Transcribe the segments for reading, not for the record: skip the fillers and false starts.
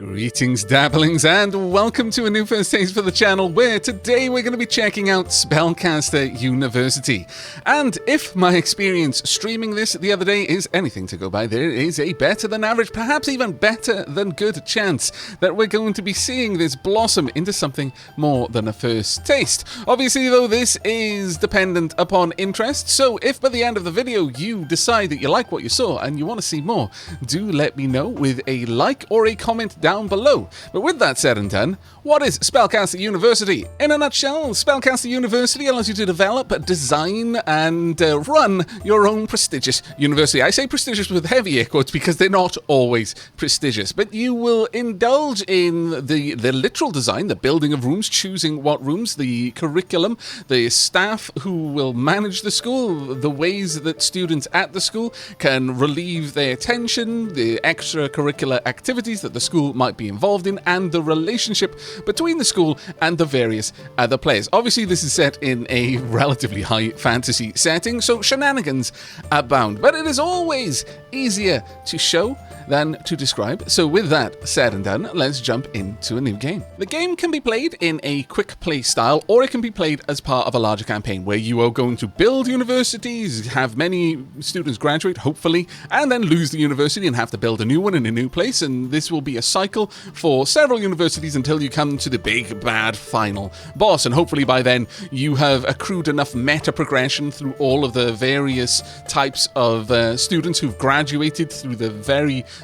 Greetings, dabblings, and welcome to a new first taste for the channel, where today we're going to be checking out Spellcaster University. And if my experience streaming this the other day is anything to go by, there is a better than average, perhaps even better than good chance that we're going to be seeing this blossom into something more than a first taste. Obviously, though, this is dependent upon interest, so if by the end of the video you decide that you like what you saw and you want to see more, do let me know with a like or a comment down below. But with that said and done, what is Spellcaster University? In a nutshell, Spellcaster University allows you to develop, design, and run your own prestigious university. I say prestigious with heavy air quotes because they're not always prestigious, but you will indulge in the literal design, the building of rooms, choosing what rooms, the curriculum, the staff who will manage the school, the ways that students at the school can relieve their tension, the extracurricular activities that the school might be involved in, and the relationship between the school and the various other players. Obviously, this is set in a relatively high fantasy setting, so shenanigans abound, but it is always easier to show than to describe. So with that said and done, let's jump into a new game. The game can be played in a quick play style, or it can be played as part of a larger campaign where you are going to build universities, have many students graduate, hopefully, and then lose the university and have to build a new one in a new place, and this will be a cycle for several universities until you come to the big bad final boss, and hopefully by then you have accrued enough meta progression through all of the various types of students who've graduated through the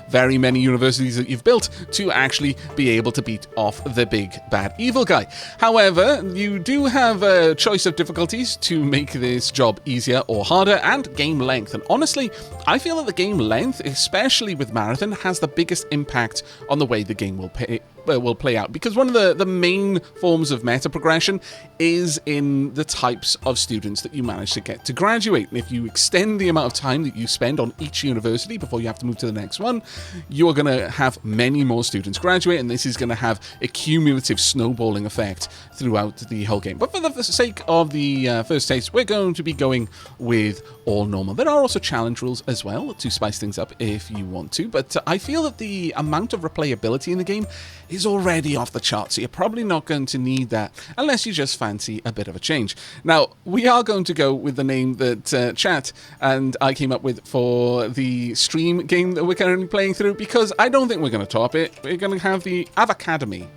very many universities that you've built to actually be able to beat off the big bad evil guy. However, you do have a choice of difficulties to make this job easier or harder, and game length. And honestly, I feel that the game length, especially with Marathon, has the biggest impact on the way the game will play out, because one of the main forms of meta progression is in the types of students that you manage to get to graduate. And if you extend the amount of time that you spend on each university before you have to move to the next one, you are going to have many more students graduate, and this is going to have a cumulative snowballing effect throughout the whole game. But for the sake of the first taste, we're going to be going with all normal. There are also challenge rules as well to spice things up if you want to, but I feel that the amount of replayability in the game is already off the charts, so you're probably not going to need that unless you just fancy a bit of a change. Now, we are going to go with the name that chat and I came up with for the stream game that we're currently playing through, because I don't think we're going to top it. We're going to have the Aavak.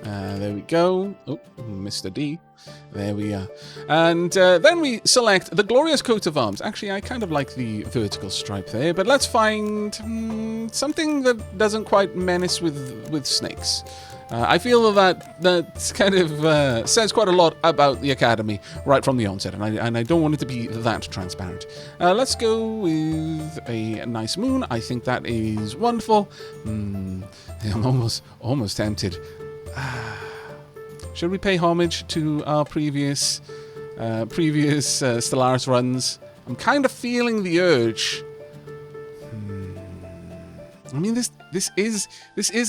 There we go. Oh, Mr. D. There we are. And then we select the glorious coat of arms. Actually, I kind of like the vertical stripe there, but let's find something that doesn't quite menace with snakes. I feel that kind of says quite a lot about the Academy right from the onset, and I don't want it to be that transparent. Let's go with a nice moon. I think that is wonderful. I'm almost tempted. Should we pay homage to our previous Stellaris runs? I'm kind of feeling the urge. I mean, this is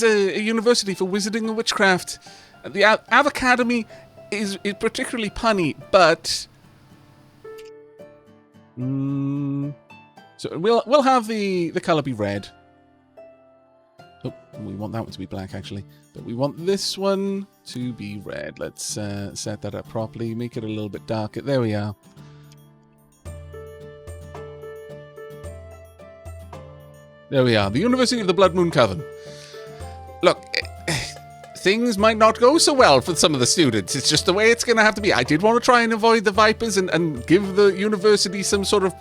a university for wizarding and witchcraft. The Aavak is particularly punny, but so we'll have the color be red. Oh, we want that one to be black, actually. But we want this one to be red. Let's set that up properly, make it a little bit darker. There we are. There we are. The University of the Blood Moon Coven. Look, things might not go so well for some of the students. It's just the way it's going to have to be. I did want to try and avoid the Vipers and give the university some sort of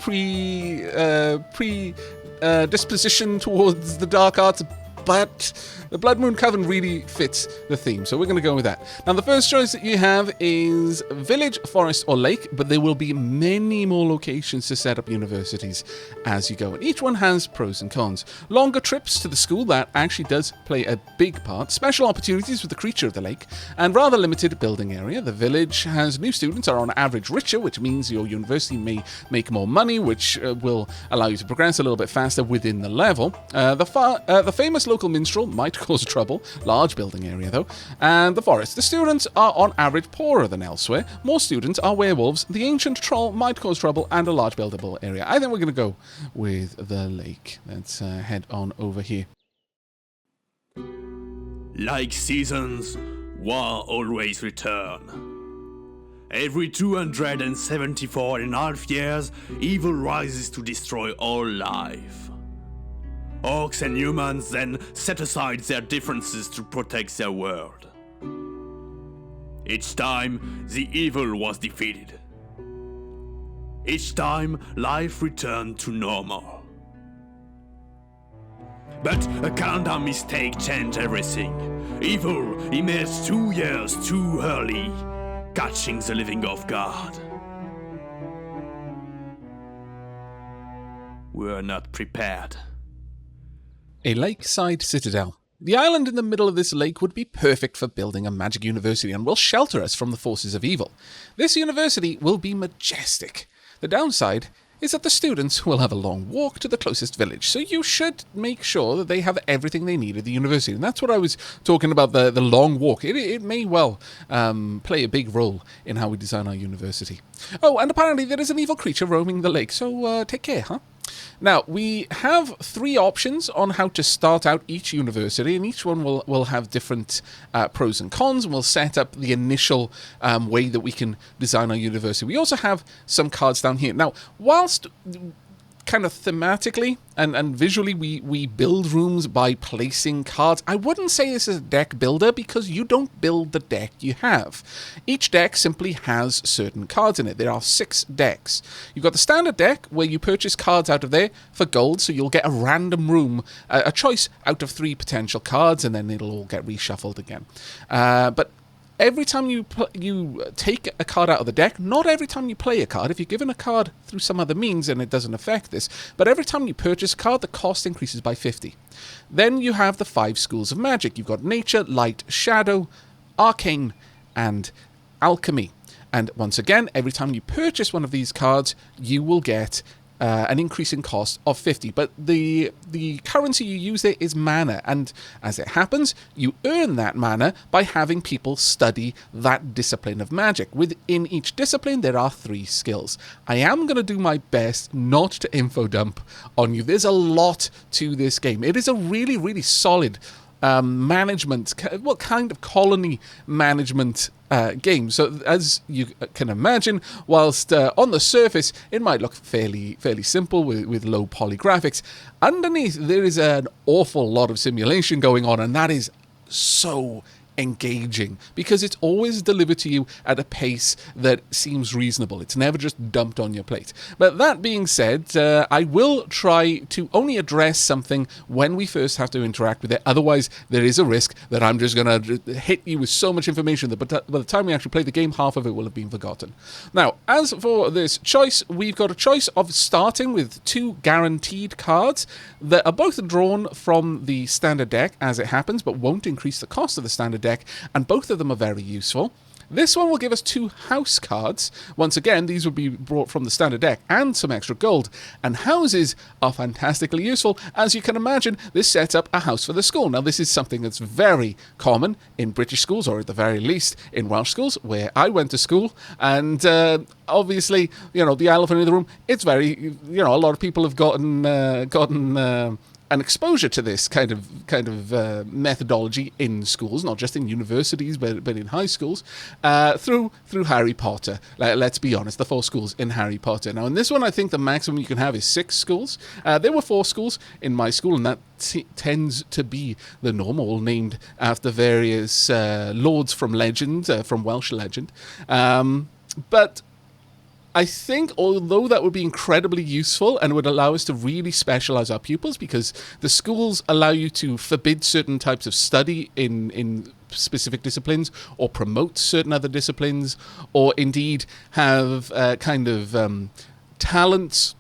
disposition towards the dark arts, but the Blood Moon Coven really fits the theme, so we're going to go with that. Now, the first choice that you have is village, forest, or lake, but there will be many more locations to set up universities as you go, and each one has pros and cons. Longer trips to the school, that actually does play a big part. Special opportunities with the creature of the lake, and rather limited building area. The village has new students, are on average richer, which means your university may make more money, which will allow you to progress a little bit faster within the level. The famous local minstrel might cause trouble, large building area though. And the forest. The students are on average poorer than elsewhere. More students are werewolves. The ancient troll might cause trouble, and a large buildable area. I think we're going to go with the lake. Let's head on over here. Like seasons, war always return. Every 274.5 years, evil rises to destroy all life. Orcs and humans then set aside their differences to protect their world. Each time, the evil was defeated. Each time, life returned to normal. But a countdown mistake changed everything. Evil emerged 2 years too early, catching the living off guard. We're not prepared. A lakeside citadel. The island in the middle of this lake would be perfect for building a magic university and will shelter us from the forces of evil. This university will be majestic. The downside is that the students will have a long walk to the closest village, so you should make sure that they have everything they need at the university. And that's what I was talking about, the long walk. It may well play a big role in how we design our university. Oh, and apparently there is an evil creature roaming the lake, so take care, huh? Now, we have 3 options on how to start out each university, and each one will have different pros and cons, and we'll set up the initial way that we can design our university. We also have some cards down here. Now, whilst kind of thematically and visually we build rooms by placing cards, I wouldn't say this is a deck builder because you don't build the deck you have. Each deck simply has certain cards in it. There are 6 decks. You've got the standard deck where you purchase cards out of there for gold, so you'll get a random room, a choice out of 3 potential cards, and then it'll all get reshuffled again. But every time you take a card out of the deck, not every time you play a card, if you're given a card through some other means and it doesn't affect this, but every time you purchase a card, the cost increases by 50. Then you have the 5 schools of magic. You've got nature, light, shadow, arcane, and alchemy. And once again, every time you purchase one of these cards, you will get an increase in cost of 50. But the currency you use there is mana, and as it happens, you earn that mana by having people study that discipline of magic. Within each discipline, there are 3 skills. I am going to do my best not to info dump on you. There's a lot to this game. It is a really, really solid management, what kind of colony management game. So as you can imagine, whilst on the surface it might look fairly simple with low poly graphics, underneath there is an awful lot of simulation going on, and that is so engaging because it's always delivered to you at a pace that seems reasonable. It's never just dumped on your plate. But that being said, I will try to only address something when we first have to interact with it. Otherwise, there is a risk that I'm just going to hit you with so much information that by the time we actually play the game, half of it will have been forgotten. Now, as for this choice, we've got a choice of starting with 2 guaranteed cards that are both drawn from the standard deck as it happens, but won't increase the cost of the standard deck, and both of them are very useful. This one will give us 2 house cards. Once again, these will be brought from the standard deck and some extra gold. And houses are fantastically useful. As you can imagine, this sets up a house for the school. Now, this is something that's very common in British schools, or at the very least in Welsh schools, where I went to school. And obviously, the elephant in the room, it's very, a lot of people have gotten an exposure to this kind of methodology in schools, not just in universities, but in high schools, through Harry Potter. Let's be honest, the 4 schools in Harry Potter. Now, in this one, I think the maximum you can have is 6 schools. There were 4 schools in my school, and that tends to be the norm, all named after various lords from legend, from Welsh legend. But I think although that would be incredibly useful and would allow us to really specialize our pupils, because the schools allow you to forbid certain types of study in specific disciplines, or promote certain other disciplines, or indeed have talents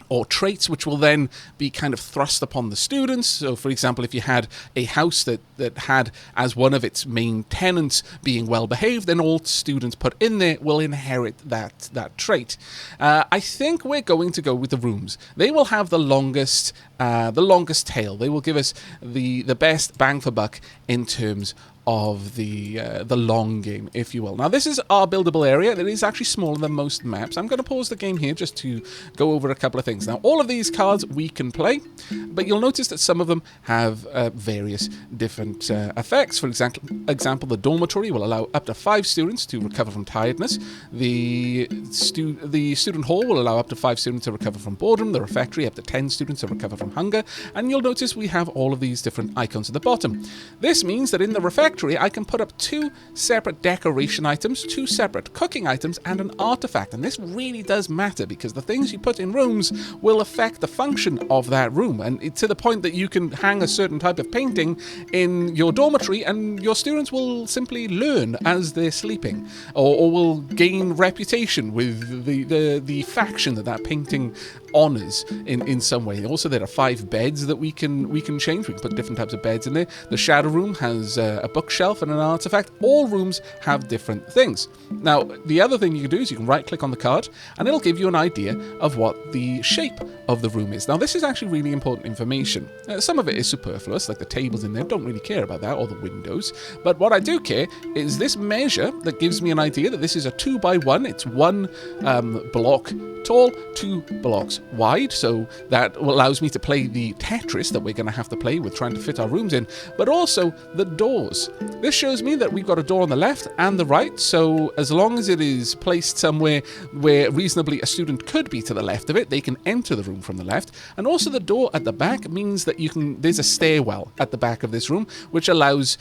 or traits which will then be kind of thrust upon the students. So, for example, if you had a house that had as one of its main tenants being well-behaved, then all students put in there will inherit that trait. I think we're going to go with the rooms. They will have the longest the longest tail. They will give us the best bang for buck in terms of the long game, if you will. Now, this is our buildable area. It is actually smaller than most maps. I'm going to pause the game here just to go over a couple of things. Now, all of these cards we can play, but you'll notice that some of them have various different effects. For example, the dormitory will allow up to 5 students to recover from tiredness. The student hall will allow up to 5 students to recover from boredom. The refectory, up to 10 students to recover from hunger. And you'll notice we have all of these different icons at the bottom. This means that in the refectory, I can put up 2 separate decoration items, 2 separate cooking items, and an artifact. And this really does matter because the things you put in rooms will affect the function of that room. And to the point that you can hang a certain type of painting in your dormitory and your students will simply learn as they're sleeping, or will gain reputation with the faction that painting honors in some way. Also, there are 5 beds that we can change. We can put different types of beds in there. The shadow room has a bookshelf and an artifact. All rooms have different things. Now, the other thing you can do is you can right-click on the card, and it'll give you an idea of what the shape of the room is. Now, this is actually really important information. Some of it is superfluous, like the tables in there. Don't really care about that, or the windows. But what I do care is this measure that gives me an idea that this is a 2x1. It's 1 block tall, 2 blocks wide, so that allows me to play the Tetris that we're going to have to play with trying to fit our rooms in, but also the doors. This shows me that we've got a door on the left and the right, so as long as it is placed somewhere where reasonably a student could be to the left of it, they can enter the room from the left. And also the door at the back means that there's a stairwell at the back of this room, which allows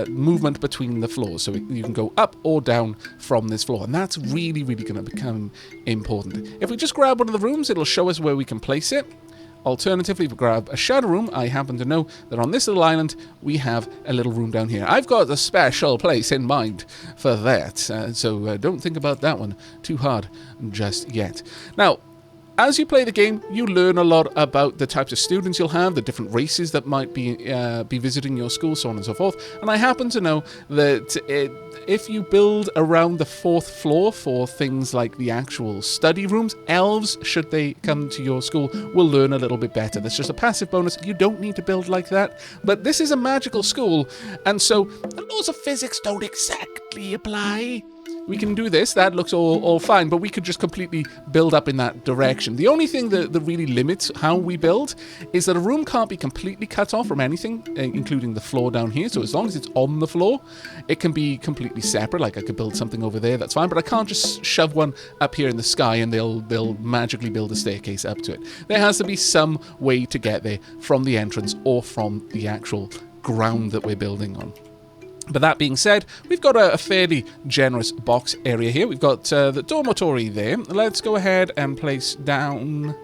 movement between the floors, so you can go up or down from this floor, and that's really, really going to become important. If we just grab one of the rooms, it'll show us where we can place it. Alternatively, if we grab a shadow room, I happen to know that on this little island, we have a little room down here. I've got a special place in mind for that, so don't think about that one too hard just yet. Now, as you play the game, you learn a lot about the types of students you'll have, the different races that might be visiting your school, so on and so forth. And I happen to know that if you build around the 4th floor for things like the actual study rooms, elves, should they come to your school, will learn a little bit better. That's just a passive bonus. You don't need to build like that. But this is a magical school, and so the laws of physics don't exactly apply. We can do this, that looks all fine, but we could just completely build up in that direction. The only thing that really limits how we build is that a room can't be completely cut off from anything, including the floor down here. So as long as it's on the floor, it can be completely separate. Like I could build something over there, that's fine, but I can't just shove one up here in the sky and they'll magically build a staircase up to it. There has to be some way to get there from the entrance or from the actual ground that we're building on. But that being said, we've got a fairly generous box area here. We've got the dormitory there. Let's go ahead and place down...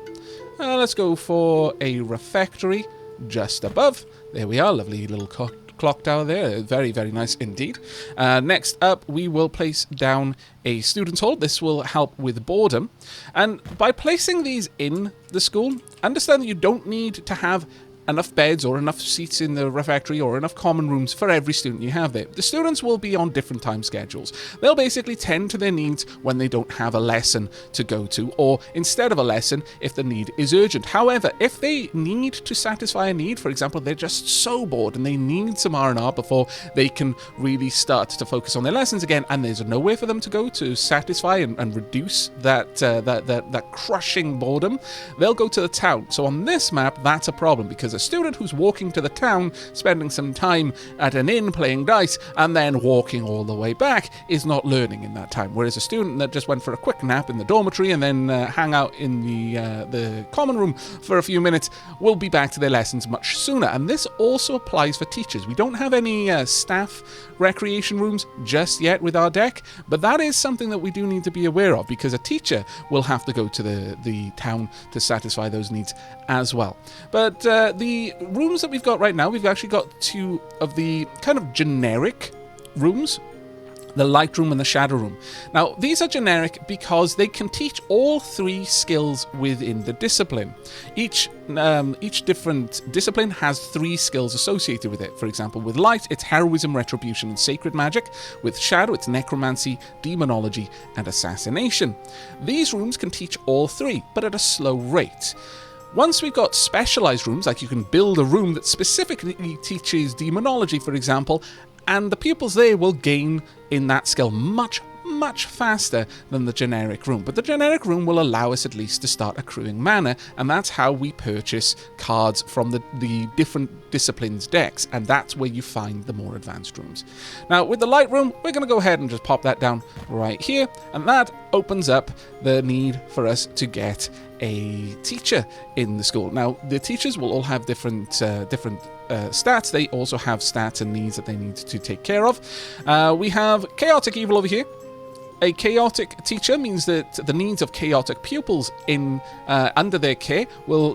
let's go for a refectory just above. There we are, lovely little clock tower there. Very, very nice indeed. Next up, we will place down a student's hall. This will help with boredom. And by placing these in the school, understand that you don't need to have enough beds or enough seats in the refectory or enough common rooms for every student you have there. The students will be on different time schedules. They'll basically tend to their needs when they don't have a lesson to go to, or instead of a lesson if the need is urgent. However, if they need to satisfy a need, for example, they're just so bored and they need some R&R before they can really start to focus on their lessons again, and there's nowhere for them to go to satisfy and reduce that crushing boredom, they'll go to the town. So on this map, that's a problem, because a student who's walking to the town, spending some time at an inn playing dice, and then walking all the way back is not learning in that time. Whereas a student that just went for a quick nap in the dormitory and then hang out in the common room for a few minutes will be back to their lessons much sooner. And this also applies for teachers. We don't have any staff recreation rooms just yet with our deck, but that is something that we do need to be aware of, because a teacher will have to go to the town to satisfy those needs as well. But the rooms that we've got right now, we've actually got 2 of the kind of generic rooms, the light room and the shadow room. Now, these are generic because they can teach all 3 skills within the discipline. Each different discipline has 3 skills associated with it. For example, with light, it's heroism, retribution, and sacred magic. With shadow, it's necromancy, demonology, and assassination. These rooms can teach all 3, but at a slow rate. Once we've got specialized rooms, like you can build a room that specifically teaches demonology, for example, and the pupils there will gain in that skill much faster than the generic room. But the generic room will allow us at least to start accruing mana, and that's how we purchase cards from the different disciplines decks, and that's where you find the more advanced rooms. Now, with the light room, we're going to go ahead and just pop that down right here, and that opens up the need for us to get a teacher in the school. Now, the teachers will all have different stats. They also have stats and needs that they need to take care of. We have chaotic evil over here. A chaotic teacher means that the needs of chaotic pupils in under their care will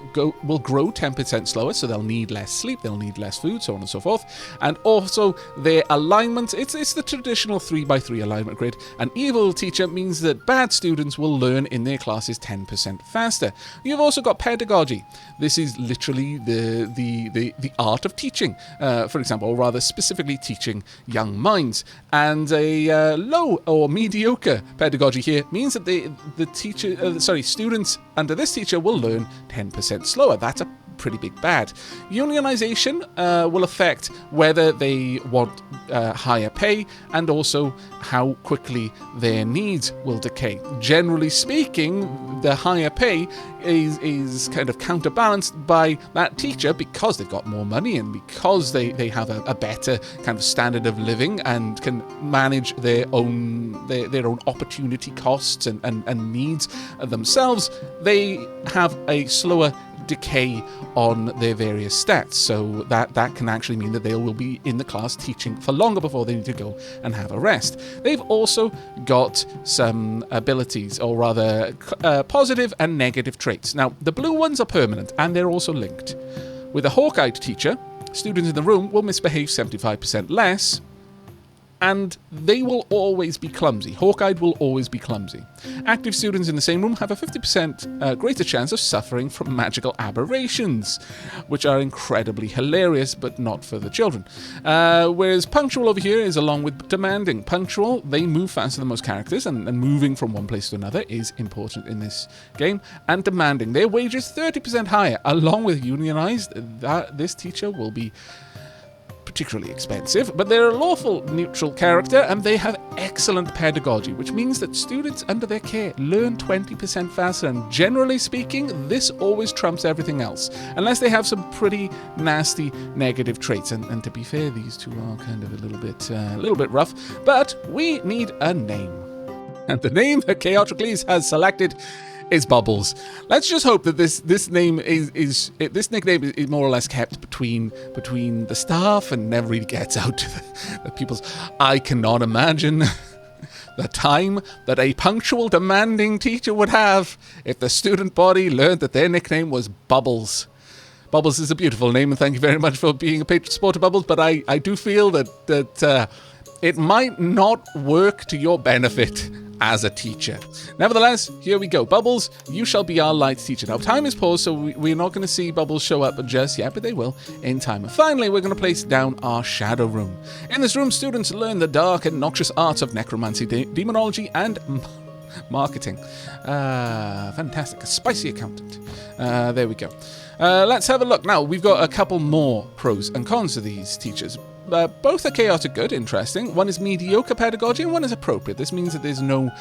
grow 10% slower, so they'll need less sleep, they'll need less food, so on and so forth. And also their alignment, it's the traditional 3x3 alignment grid. An evil teacher means that bad students will learn in their classes 10% faster. You've also got pedagogy. This is literally the art of teaching, for example, or rather specifically teaching young minds. And a low or mediocre pedagogy here means that students under this teacher will learn 10% slower. That's a pretty big bad. Unionization will affect whether they want higher pay and also how quickly their needs will decay. Generally speaking, the higher pay is kind of counterbalanced by that teacher because they've got more money and because they have a better kind of standard of living and can manage their own opportunity costs and needs themselves. They have a slower decay on their various stats, so that can actually mean that they will be in the class teaching for longer before they need to go and have a rest. They've also got some abilities, or rather positive and negative traits. Now, the blue ones are permanent and they're also linked. With a hawk-eyed teacher, students in the room will misbehave 75% less, and they will always be clumsy. Hawk-eyed will always be clumsy. Active students in the same room have a 50% greater chance of suffering from magical aberrations, which are incredibly hilarious, but not for the children. Whereas punctual over here is along with demanding. Punctual, they move faster than most characters, and moving from one place to another is important in this game. And demanding, their wages 30% higher. Along with unionized, this teacher will be particularly expensive, but they're a lawful neutral character and they have excellent pedagogy, which means that students under their care learn 20% faster, and generally speaking, this always trumps everything else, unless they have some pretty nasty negative traits, and to be fair, these two are kind of a little bit rough, but we need a name. And the name that Chaoticles has selected is Bubbles. Let's just hope that this nickname is more or less kept between the staff and never really gets out to the pupils. I cannot imagine the time that a punctual, demanding teacher would have if the student body learned that their nickname was Bubbles. Bubbles is a beautiful name, and thank you very much for being a patron supporter, Bubbles, but I do feel that it might not work to your benefit as a teacher. Nevertheless, here we go. Bubbles, you shall be our light teacher. Now, time is paused, so we're not going to see Bubbles show up just yet, but they will in time. And finally, we're going to place down our shadow room. In this room, students learn the dark and noxious arts of necromancy, demonology, and marketing. Fantastic. A spicy accountant. There we go. Let's have a look. Now, we've got a couple more pros and cons to these teachers. Both are chaotic good, interesting. One is mediocre pedagogy and one is appropriate. This means that there's no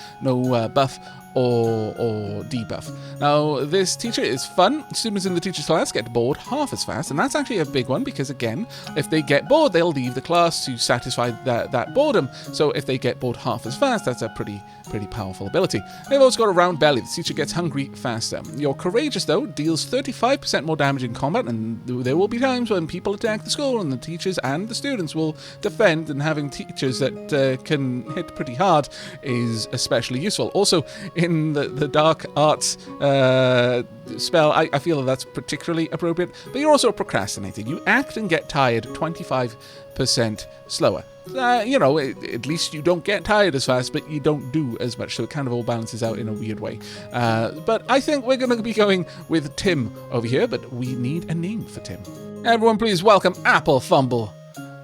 buff or debuff. Now, this teacher is fun. Students in the teacher's class get bored half as fast, and that's actually a big one because, again, if they get bored, they'll leave the class to satisfy that boredom. So if they get bored half as fast, that's a pretty powerful ability. They've also got a round belly. The teacher gets hungry faster. You're courageous, though, deals 35% more damage in combat, and there will be times when people attack the school, and the teachers and the students will defend, and having teachers that can hit pretty hard is especially useful. Also, in the dark arts spell, I feel that's particularly appropriate, but you're also procrastinating. You act and get tired 25% slower. At least you don't get tired as fast, but you don't do as much, so it kind of all balances out in a weird way. But I think we're going to be going with Tim over here, but we need a name for Tim. Everyone, please welcome Apple Fumble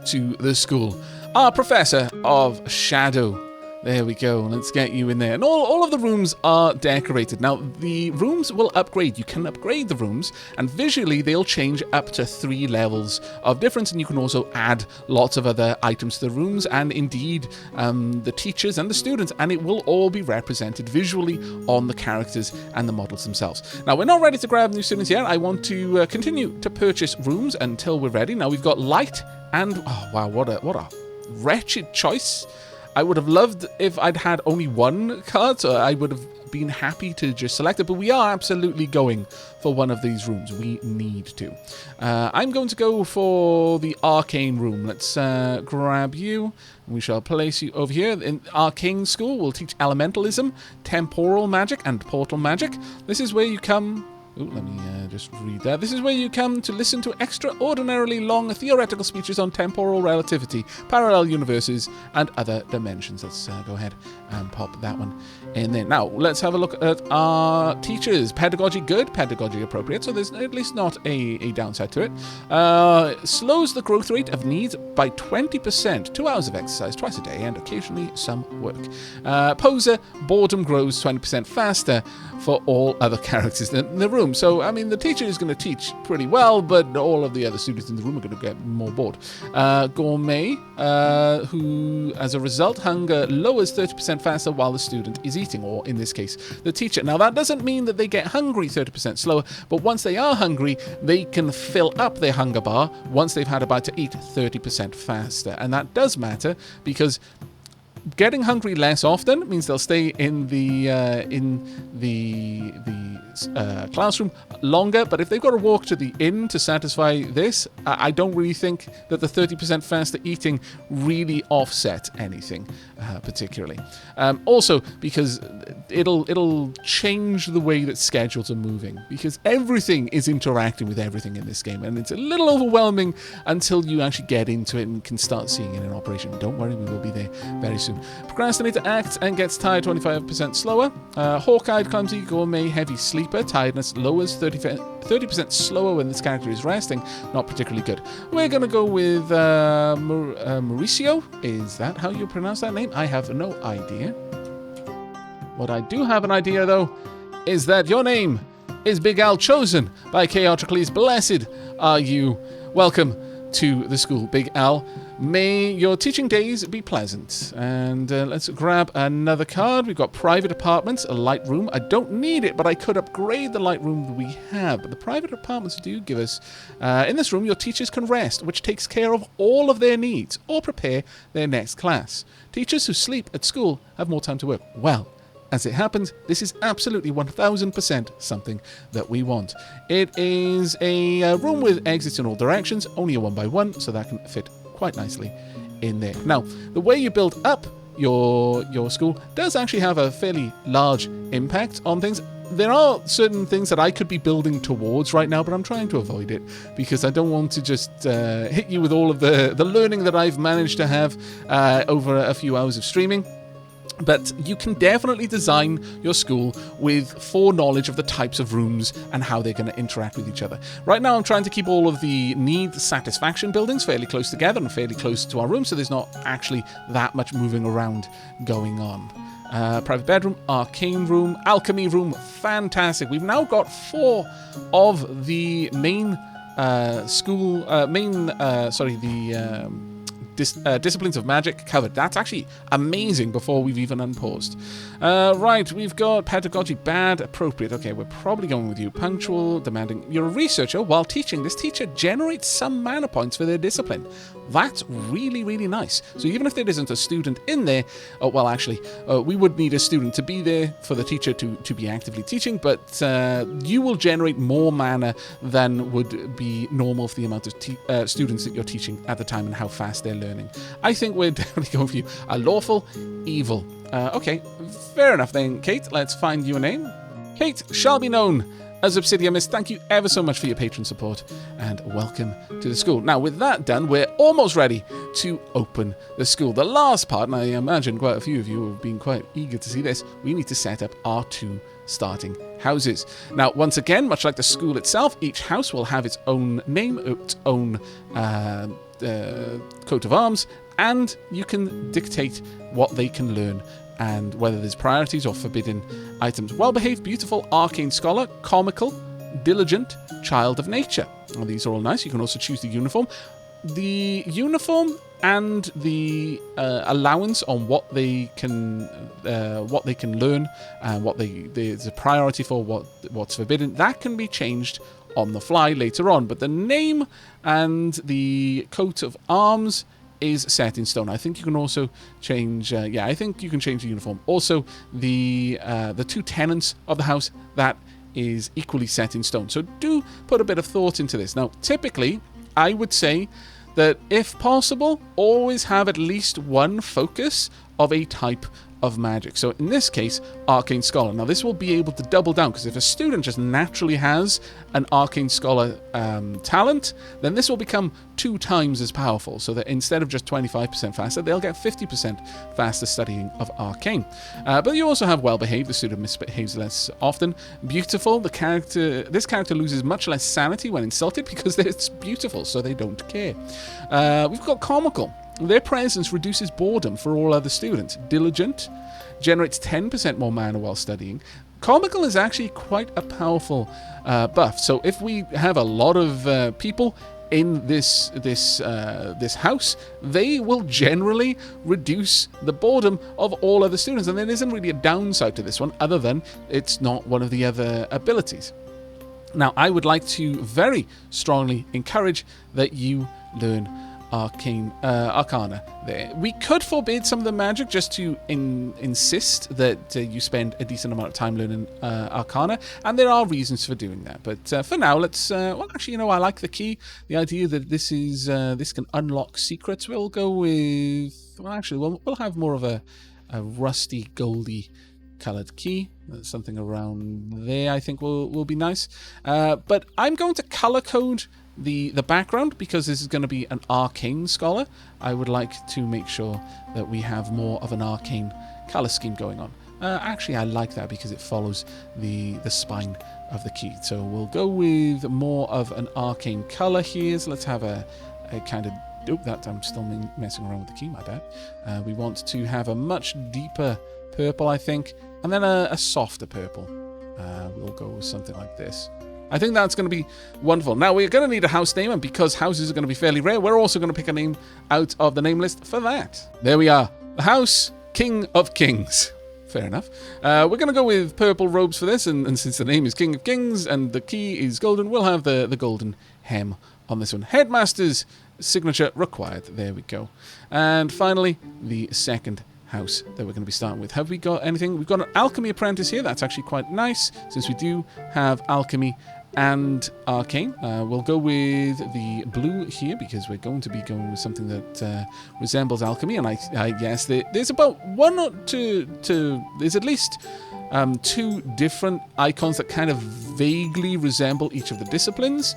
to the school, our professor of shadow. There we go. Let's get you in there. And all of the rooms are decorated. Now, the rooms will upgrade. You can upgrade the rooms, and visually they'll change up to 3 levels of difference, and you can also add lots of other items to the rooms, and indeed the teachers and the students, and it will all be represented visually on the characters and the models themselves. Now, we're not ready to grab new students yet. I want to continue to purchase rooms until we're ready. Now, we've got light and... oh, wow, what a wretched choice. I would have loved if I'd had only one card, so I would have been happy to just select it, but we are absolutely going for one of these rooms. We need to. I'm going to go for the arcane room. Let's grab you. We shall place you over here. In Arcane School, we'll teach elementalism, temporal magic, and portal magic. This is where you come... ooh, let me just read that. This is where you come to listen to extraordinarily long theoretical speeches on temporal relativity, parallel universes, and other dimensions. Let's go ahead and pop that one in there. Now, let's have a look at our teachers. Pedagogy good, pedagogy appropriate, so there's at least not a downside to it. Slows the growth rate of needs by 20%. 2 hours of exercise twice a day, and occasionally some work. Poser, boredom grows 20% faster for all other characters in the room. So, I mean, the teacher is going to teach pretty well, but all of the other students in the room are going to get more bored. Gourmet, who, as a result, hunger lowers 30% faster while the student is eating, or in this case, the teacher. Now, that doesn't mean that they get hungry 30% slower, but once they are hungry, they can fill up their hunger bar once they've had a bite to eat 30% faster. And that does matter because getting hungry less often means they'll stay in the classroom longer, but if they've got to walk to the inn to satisfy this, I don't really think that the 30% faster eating really offset anything particularly. Also, because it'll change the way that schedules are moving, because everything is interacting with everything in this game, and it's a little overwhelming until you actually get into it and can start seeing it in operation. Don't worry, we will be there very soon. Procrastinator acts and gets tired 25% slower. Hawk-eyed, clumsy, gourmet, heavy sleeper. Tiredness lowers 30% slower when this character is resting. Not particularly good. We're going to go with Mauricio. Is that how you pronounce that name? I have no idea. What I do have an idea, though, is that your name is Big Al, chosen by Chaoticles. Blessed are you. Welcome to the school, Big Al. May your teaching days be pleasant. And let's grab another card. We've got private apartments, a light room. I don't need it, but I could upgrade the light room that we have. But the private apartments do give us... in this room, your teachers can rest, which takes care of all of their needs, or prepare their next class. Teachers who sleep at school have more time to work. Well, as it happens, this is absolutely 1000% something that we want. It is a room with exits in all directions, only a 1x1, so that can fit quite nicely in there. Now, the way you build up your school does actually have a fairly large impact on things. There are certain things that I could be building towards right now, but I'm trying to avoid it because I don't want to just hit you with all of the learning that I've managed to have over a few hours of streaming. But you can definitely design your school with foreknowledge of the types of rooms and how they're going to interact with each other. Right now, I'm trying to keep all of the need satisfaction buildings fairly close together and fairly close to our room, so there's not actually that much moving around going on. Private bedroom, arcane room, alchemy room, fantastic. We've now got 4 of the main disciplines of magic covered. That's actually amazing before we've even unpaused. Right, we've got pedagogy bad, appropriate. Okay, we're probably going with you. Punctual, demanding. You're a researcher while teaching. This teacher generates some mana points for their discipline. That's really, really nice. So even if there isn't a student in there, well, actually, we would need a student to be there for the teacher to be actively teaching, but you will generate more mana than would be normal for the amount of students that you're teaching at the time and how fast they're learning. I think we're definitely going for you. A lawful evil. Okay, fair enough then, Kate. Let's find you a name. Kate shall be known as Obsidian Mist. Thank you ever so much for your patron support, and welcome to the school. Now, with that done, we're almost ready to open the school. The last part, and I imagine quite a few of you have been quite eager to see this, we need to set up our 2 starting houses. Now, once again, much like the school itself, each house will have its own name, its own coat of arms, and you can dictate what they can learn and whether there's priorities or forbidden items. Well-behaved, beautiful, arcane scholar, comical, diligent, child of nature. Well, these are all nice. You can also choose the uniform. The uniform and the allowance on what they can learn and what there's a priority for, what's forbidden, that can be changed on the fly later on. But the name and the coat of arms is set in stone. I think you can also change. I think you can change the uniform. Also, the 2 tenants of the house, that is equally set in stone. So do put a bit of thought into this. Now, typically, I would say that if possible, always have at least one focus of a type of magic. So in this case, Arcane Scholar. Now this will be able to double down, because if a student just naturally has an Arcane Scholar talent, then this will become 2 times as powerful, so that instead of just 25% faster, they'll get 50% faster studying of Arcane. But you also have Well-Behaved. The student misbehaves less often. Beautiful. This character loses much less sanity when insulted because it's beautiful, so they don't care. We've got Comical. Their presence reduces boredom for all other students. Diligent generates 10% more mana while studying. Comical is actually quite a powerful buff. So if we have a lot of people in this house, they will generally reduce the boredom of all other students. And there isn't really a downside to this one, other than it's not one of the other abilities. Now, I would like to very strongly encourage that you learn Arcana there. We could forbid some of the magic just to insist that you spend a decent amount of time learning Arcana, and there are reasons for doing that. But for now, let's... well, actually, you know, I like the key. The idea that this is this can unlock secrets. We'll go with... Well, actually, we'll have more of a rusty, goldy coloured key. Something around there, I think, will be nice. But I'm going to colour code the background, because this is going to be an arcane scholar. I would like to make sure that we have more of an arcane color scheme going on. Actually, I like that because it follows the spine of the key. So we'll go with more of an arcane color here. So let's have a kind of... Oh, that I'm still messing around with the key, my bad. We want to have a much deeper purple, I think, and then a softer purple. We'll go with something like this. I think that's going to be wonderful. Now, we're going to need a house name, and because houses are going to be fairly rare, we're also going to pick a name out of the name list for that. There we are. The House King of Kings. Fair enough. We're going to go with purple robes for this, and since the name is King of Kings and the key is golden, we'll have the golden hem on this one. Headmaster's signature required. There we go. And finally, the second house that we're going to be starting with. Have we got anything? We've got an alchemy apprentice here. That's actually quite nice, since we do have alchemy and arcane. We'll go with the blue here, because we're going to be going with something that resembles alchemy. And I guess there's about one or two, there's at least 2 different icons that kind of vaguely resemble each of the disciplines,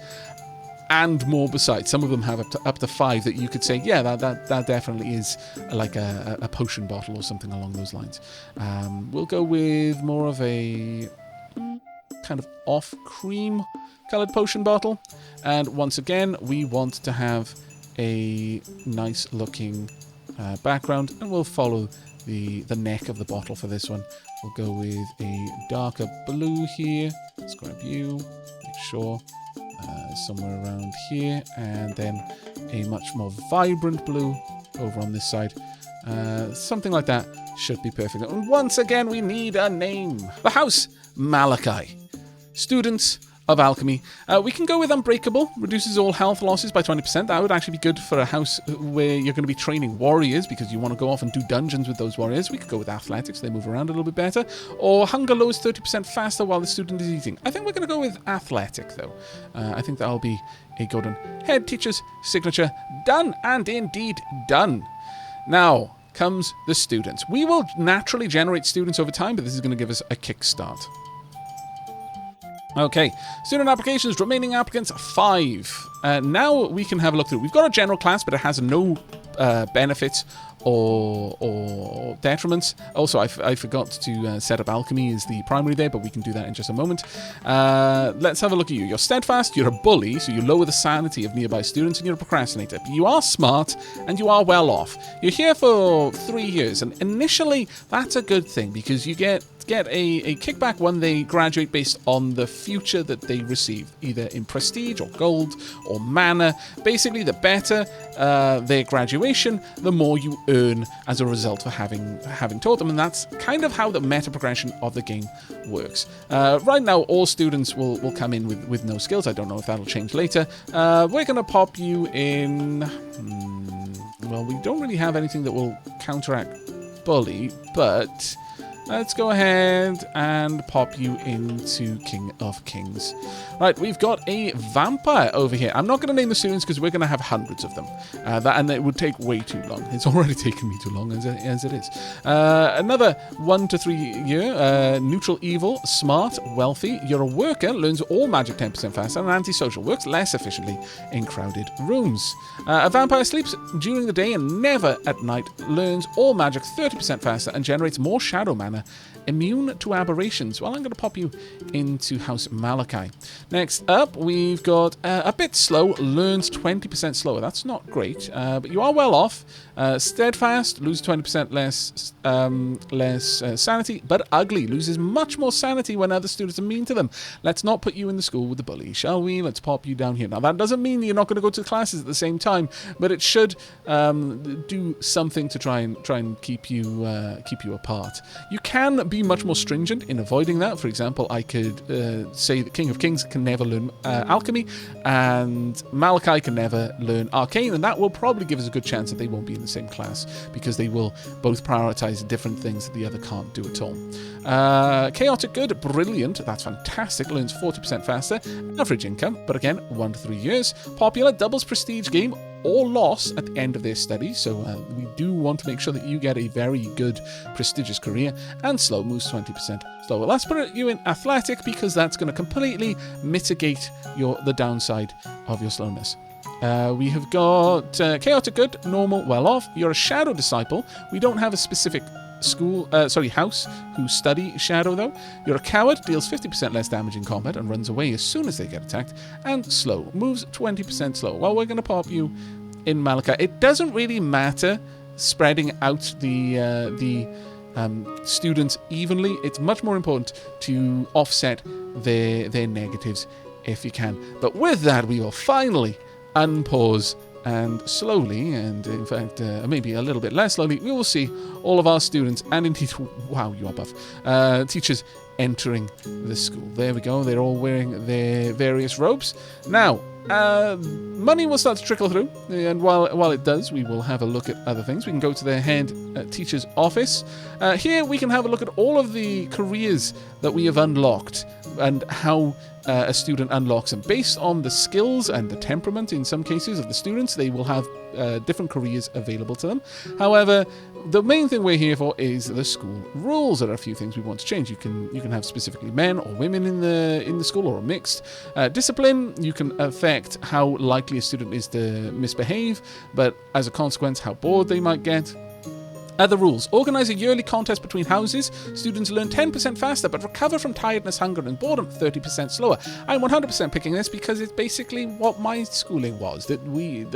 and more besides. Some of them have up to 5 that you could say, yeah, that definitely is like a potion bottle or something along those lines. We'll go with more of a kind of off cream colored potion bottle, and once again we want to have a nice looking background, and we'll follow the neck of the bottle for this one. We'll go with a darker blue here. Let's grab you, make sure somewhere around here, and then a much more vibrant blue over on this side. Something like that should be perfect. And once again, we need a name. The House Malachi. Students of Alchemy. We can go with Unbreakable. Reduces all health losses by 20%. That would actually be good for a house where you're going to be training warriors, because you want to go off and do dungeons with those warriors. We could go with Athletics. They move around a little bit better. Or Hunger lowers 30% faster while the student is eating. I think we're going to go with Athletic, though. I think that'll be a good one. Head teacher's signature. Done, and indeed done. Now comes the students. We will naturally generate students over time, but this is going to give us a kickstart. Okay, student applications, remaining applicants 5. Now we can have a look through. We've got a general class, but it has no benefits or detriments. Also, I forgot to set up alchemy as the primary there, but we can do that in just a moment. Let's have a look at you. You're steadfast, you're a bully, so you lower the sanity of nearby students, and you're a procrastinator. But you are smart, and you are well off. You're here for 3 years, and initially, that's a good thing, because you get a kickback when they graduate based on the future that they receive, either in prestige or gold or mana. Basically, the better their graduation, the more you earn as a result for having taught them, and that's kind of how the meta progression of the game works. Right now, all students will come in with no skills. I don't know if that'll change later. We're going to pop you in... well, we don't really have anything that will counteract bully, but... let's go ahead and pop you into King of Kings. Right, we've got a vampire over here. I'm not going to name the students because we're going to have hundreds of them. And it would take way too long. It's already taken me too long as it is. Another 1 to 3 year. Neutral evil, smart, wealthy. You're a worker, learns all magic 10% faster, and antisocial, works less efficiently in crowded rooms. A vampire sleeps during the day and never at night, learns all magic 30% faster, and generates more shadow mana. Immune to aberrations. Well, I'm going to pop you into House Malachi. Next up, we've got a bit slow, learns 20% slower. That's not great, but you are well off. Steadfast, loses 20% less sanity, but ugly, loses much more sanity when other students are mean to them. Let's not put you in the school with the bully, shall we? Let's pop you down here. Now, that doesn't mean you're not going to go to classes at the same time, but it should do something to try and keep you apart. You can be much more stringent in avoiding that. For example, I could say that King of Kings can never learn alchemy, and Malachi can never learn arcane, and that will probably give us a good chance that they won't be in the same class, because they will both prioritize different things that the other can't do at all. Chaotic good, brilliant, that's fantastic, learns 40% faster, average income, but again, 1 to 3 years. Popular, doubles prestige game or loss at the end of their studies, so we do want to make sure that you get a very good prestigious career. And slow, moves 20% slower. Let's put you in athletic, because that's going to completely mitigate the downside of your slowness. We have got chaotic good, normal, well off. You're a shadow disciple. We don't have a specific house who study shadow though. You're a coward, deals 50% less damage in combat and runs away as soon as they get attacked. And slow, moves 20% slower. Well, we're going to pop you in Malachi. It doesn't really matter spreading out the students evenly. It's much more important to offset their negatives if you can. But with that, we will finally unpause, and slowly, and in fact maybe a little bit less slowly, we will see all of our students, and indeed, wow, you are buff, teachers entering the school. There we go, they're all wearing their various robes. Now, money will start to trickle through, and while it does, we will have a look at other things. We can go to the head teacher's office. Here we can have a look at all of the careers that we have unlocked, and how a student unlocks them. Based on the skills and the temperament, in some cases, of the students, they will have different careers available to them. However, the main thing we're here for is the school rules. There are a few things we want to change. You can have specifically men or women in the school, or a mixed. Discipline, you can affect how likely a student is to misbehave, but as a consequence, how bored they might get. Other rules. Organize a yearly contest between houses. Students learn 10% faster, but recover from tiredness, hunger, and boredom 30% slower. I'm 100% picking this because it's basically what my schooling was. That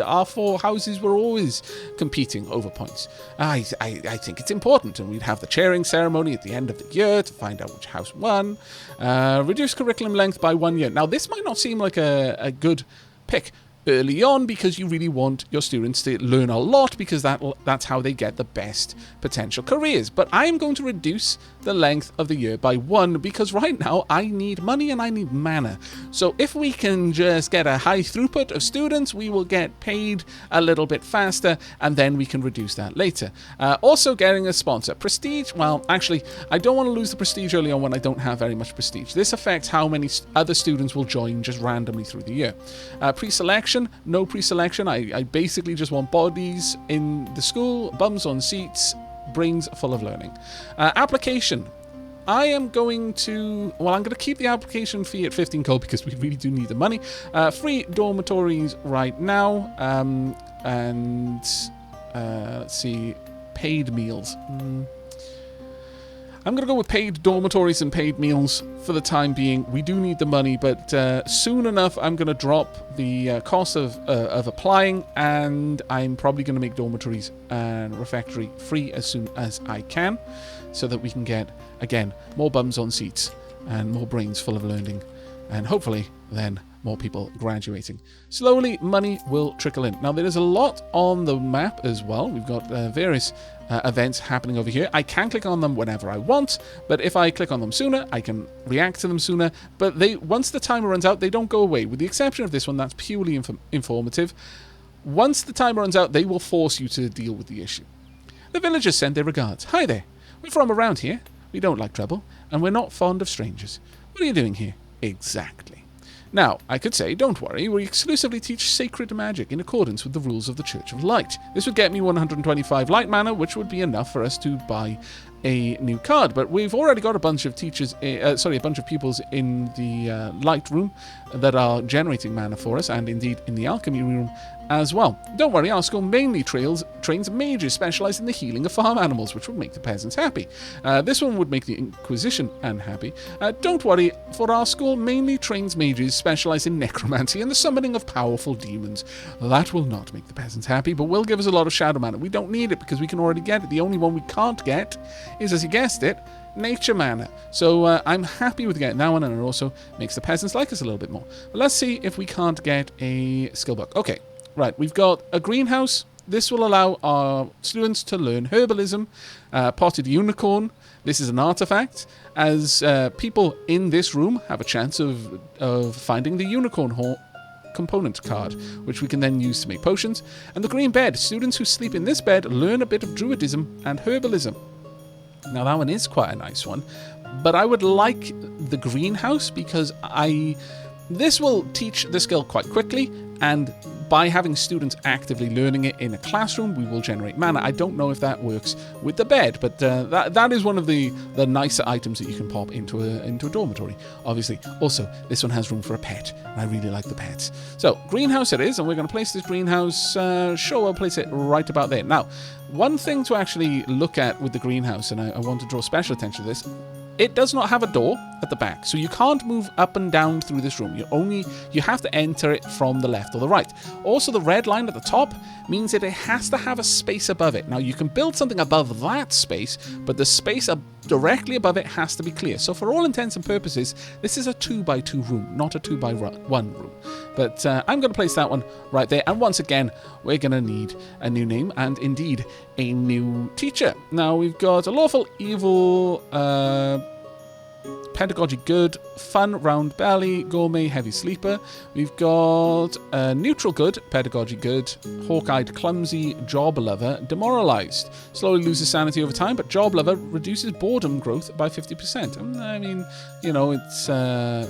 our 4 houses were always competing over points. I think it's important, and we'd have the chairing ceremony at the end of the year to find out which house won. Reduce curriculum length by 1 year. Now, this might not seem like a good pick early on, because you really want your students to learn a lot, because that's how they get the best potential careers. But I am going to reduce the length of the year by 1, because right now I need money and I need mana. So if we can just get a high throughput of students, we will get paid a little bit faster, and then we can reduce that later. Also, getting a sponsor. Prestige, well, actually, I don't want to lose the prestige early on when I don't have very much prestige. This affects how many other students will join just randomly through the year. Pre-selection, no pre-selection. I basically just want bodies in the school, bums on seats, brains full of learning. Application. I'm going to keep the application fee at 15 gold, because we really do need the money. Free dormitories right now, and Let's see. Paid meals. I'm going to go with paid dormitories and paid meals for the time being. We do need the money, but soon enough I'm going to drop the cost of applying, and I'm probably going to make dormitories and refectory free as soon as I can, so that we can get, again, more bums on seats and more brains full of learning, and hopefully then more people graduating. Slowly, money will trickle in. Now, there is a lot on the map as well. We've got various events happening over here. I can click on them whenever I want, but if I click on them sooner, I can react to them sooner. But once the timer runs out, they don't go away, with the exception of this one that's purely informative. Once the timer runs out, they will force you to deal with the issue. The villagers send their regards. Hi there. We're from around here. We don't like trouble, and we're not fond of strangers. What are you doing here? Exactly. Now, I could say, don't worry, we exclusively teach sacred magic in accordance with the rules of the Church of Light. This would get me 125 light mana, which would be enough for us to buy a new card. But we've already got a bunch of teachers, a bunch of pupils in the light room that are generating mana for us, and indeed in the alchemy room as well. Don't worry, our school mainly trains mages specialised in the healing of farm animals, which would make the peasants happy. This one would make the Inquisition unhappy. Don't worry, for our school mainly trains mages specialised in necromancy and the summoning of powerful demons. That will not make the peasants happy, but will give us a lot of shadow mana. We don't need it because we can already get it. The only one we can't get is, as you guessed it, nature mana. So I'm happy with getting that one, and it also makes the peasants like us a little bit more. But let's see if we can't get a skill book. Okay. Right, we've got a greenhouse. This will allow our students to learn herbalism, potted unicorn. This is an artifact, as people in this room have a chance of finding the unicorn component card, which we can then use to make potions. And the green bed. Students who sleep in this bed learn a bit of druidism and herbalism. Now, that one is quite a nice one, but I would like the greenhouse because this will teach the skill quite quickly, and by having students actively learning it in a classroom, we will generate mana. I don't know if that works with the bed, but that is one of the nicer items that you can pop into a dormitory, obviously. Also, this one has room for a pet, and I really like the pets. So, greenhouse it is, and we're going to place this greenhouse, sure, I'll place it right about there. Now, one thing to actually look at with the greenhouse, and I want to draw special attention to this, it does not have a door at the back, so you can't move up and down through this room. You have to enter it from the left or the right. Also, the red line at the top means that it has to have a space above it. Now, you can build something above that space, but the space directly above it has to be clear. So for all intents and purposes, this is a 2x2 room, not a 2x1 room. But I'm going to place that one right there. And once again, we're going to need a new name and indeed a new teacher. Now, we've got a lawful evil, pedagogy good, fun, round belly, gourmet, heavy sleeper. We've got neutral good, pedagogy good, hawk-eyed, clumsy, job lover, demoralized. Slowly loses sanity over time, but job lover reduces boredom growth by 50%. I mean, you know, it's a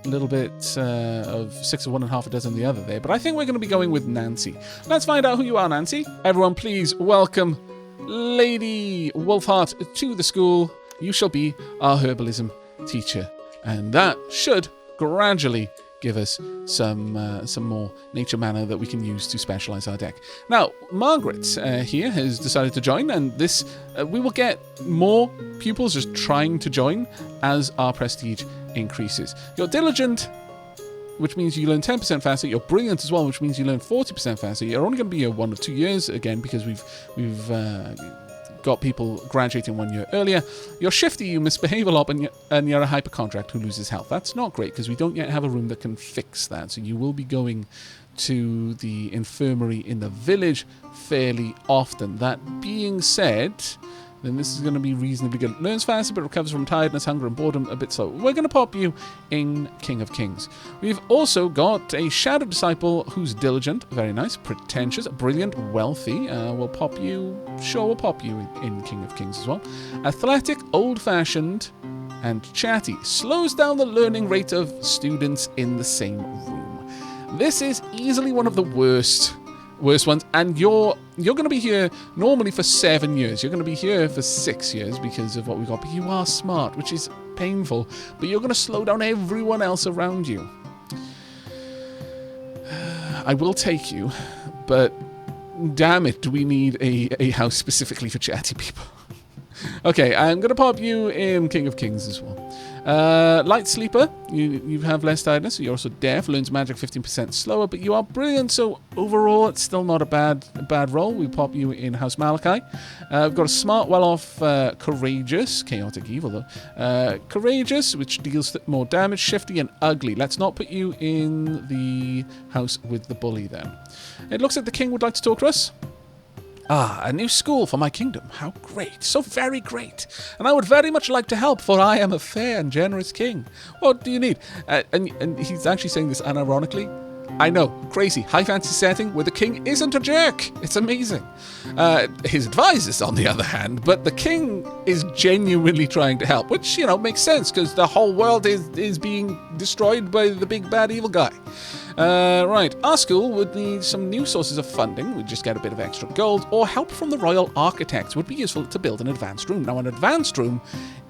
little bit of 6 of one and half a dozen the other there, but I think we're going to be going with Nancy. Let's find out who you are, Nancy. Everyone, please welcome Lady Wolfheart to the school. You shall be our herbalism teacher, and that should gradually give us some more nature mana that we can use to specialize our deck. Now, Margaret here has decided to join, and this we will get more pupils just trying to join as our prestige increases. You're diligent, which means you learn 10% faster. You're brilliant as well, which means you learn 40% faster. You're only going to be 1 or 2 years again because we've got people graduating 1 year earlier. You're shifty, you misbehave a lot, and you're a hypochondriac who loses health. That's not great because we don't yet have a room that can fix that. So you will be going to the infirmary in the village fairly often. That being said, then this is going to be reasonably good. Learns faster, but recovers from tiredness, hunger, and boredom a bit slow. We're going to pop you in King of Kings. We've also got a Shadow Disciple who's diligent, very nice, pretentious, brilliant, wealthy. We'll pop you in King of Kings as well. Athletic, old-fashioned, and chatty. Slows down the learning rate of students in the same room. This is easily one of the worst ones, and you're going to be here normally for 7 years. You're going to be here for 6 years because of what we got, but you are smart, which is painful, but you're going to slow down everyone else around you. I will take you, but damn it, do we need a house specifically for chatty people? Okay, I'm going to pop you in King of Kings as well. Light sleeper, you have less tiredness, so you're also deaf, learns magic 15% slower, but you are brilliant, so overall it's still not a bad roll. We pop you in House Malachi. We've got a smart, well-off, courageous, chaotic evil though. Courageous, which deals more damage, shifty and ugly. Let's not put you in the house with the bully then. It looks like the king would like to talk to us. Ah, a new school for my kingdom. How great. So very great. And I would very much like to help, for I am a fair and generous king. What do you need? And he's actually saying this unironically. I know, crazy. High fantasy setting where the king isn't a jerk. It's amazing. His advisors, on the other hand, but the king is genuinely trying to help, which, you know, makes sense because the whole world is being destroyed by the big bad evil guy. Right, our school would need some new sources of funding. We'd just get a bit of extra gold, or help from the royal architects would be useful to build an advanced room. Now, an advanced room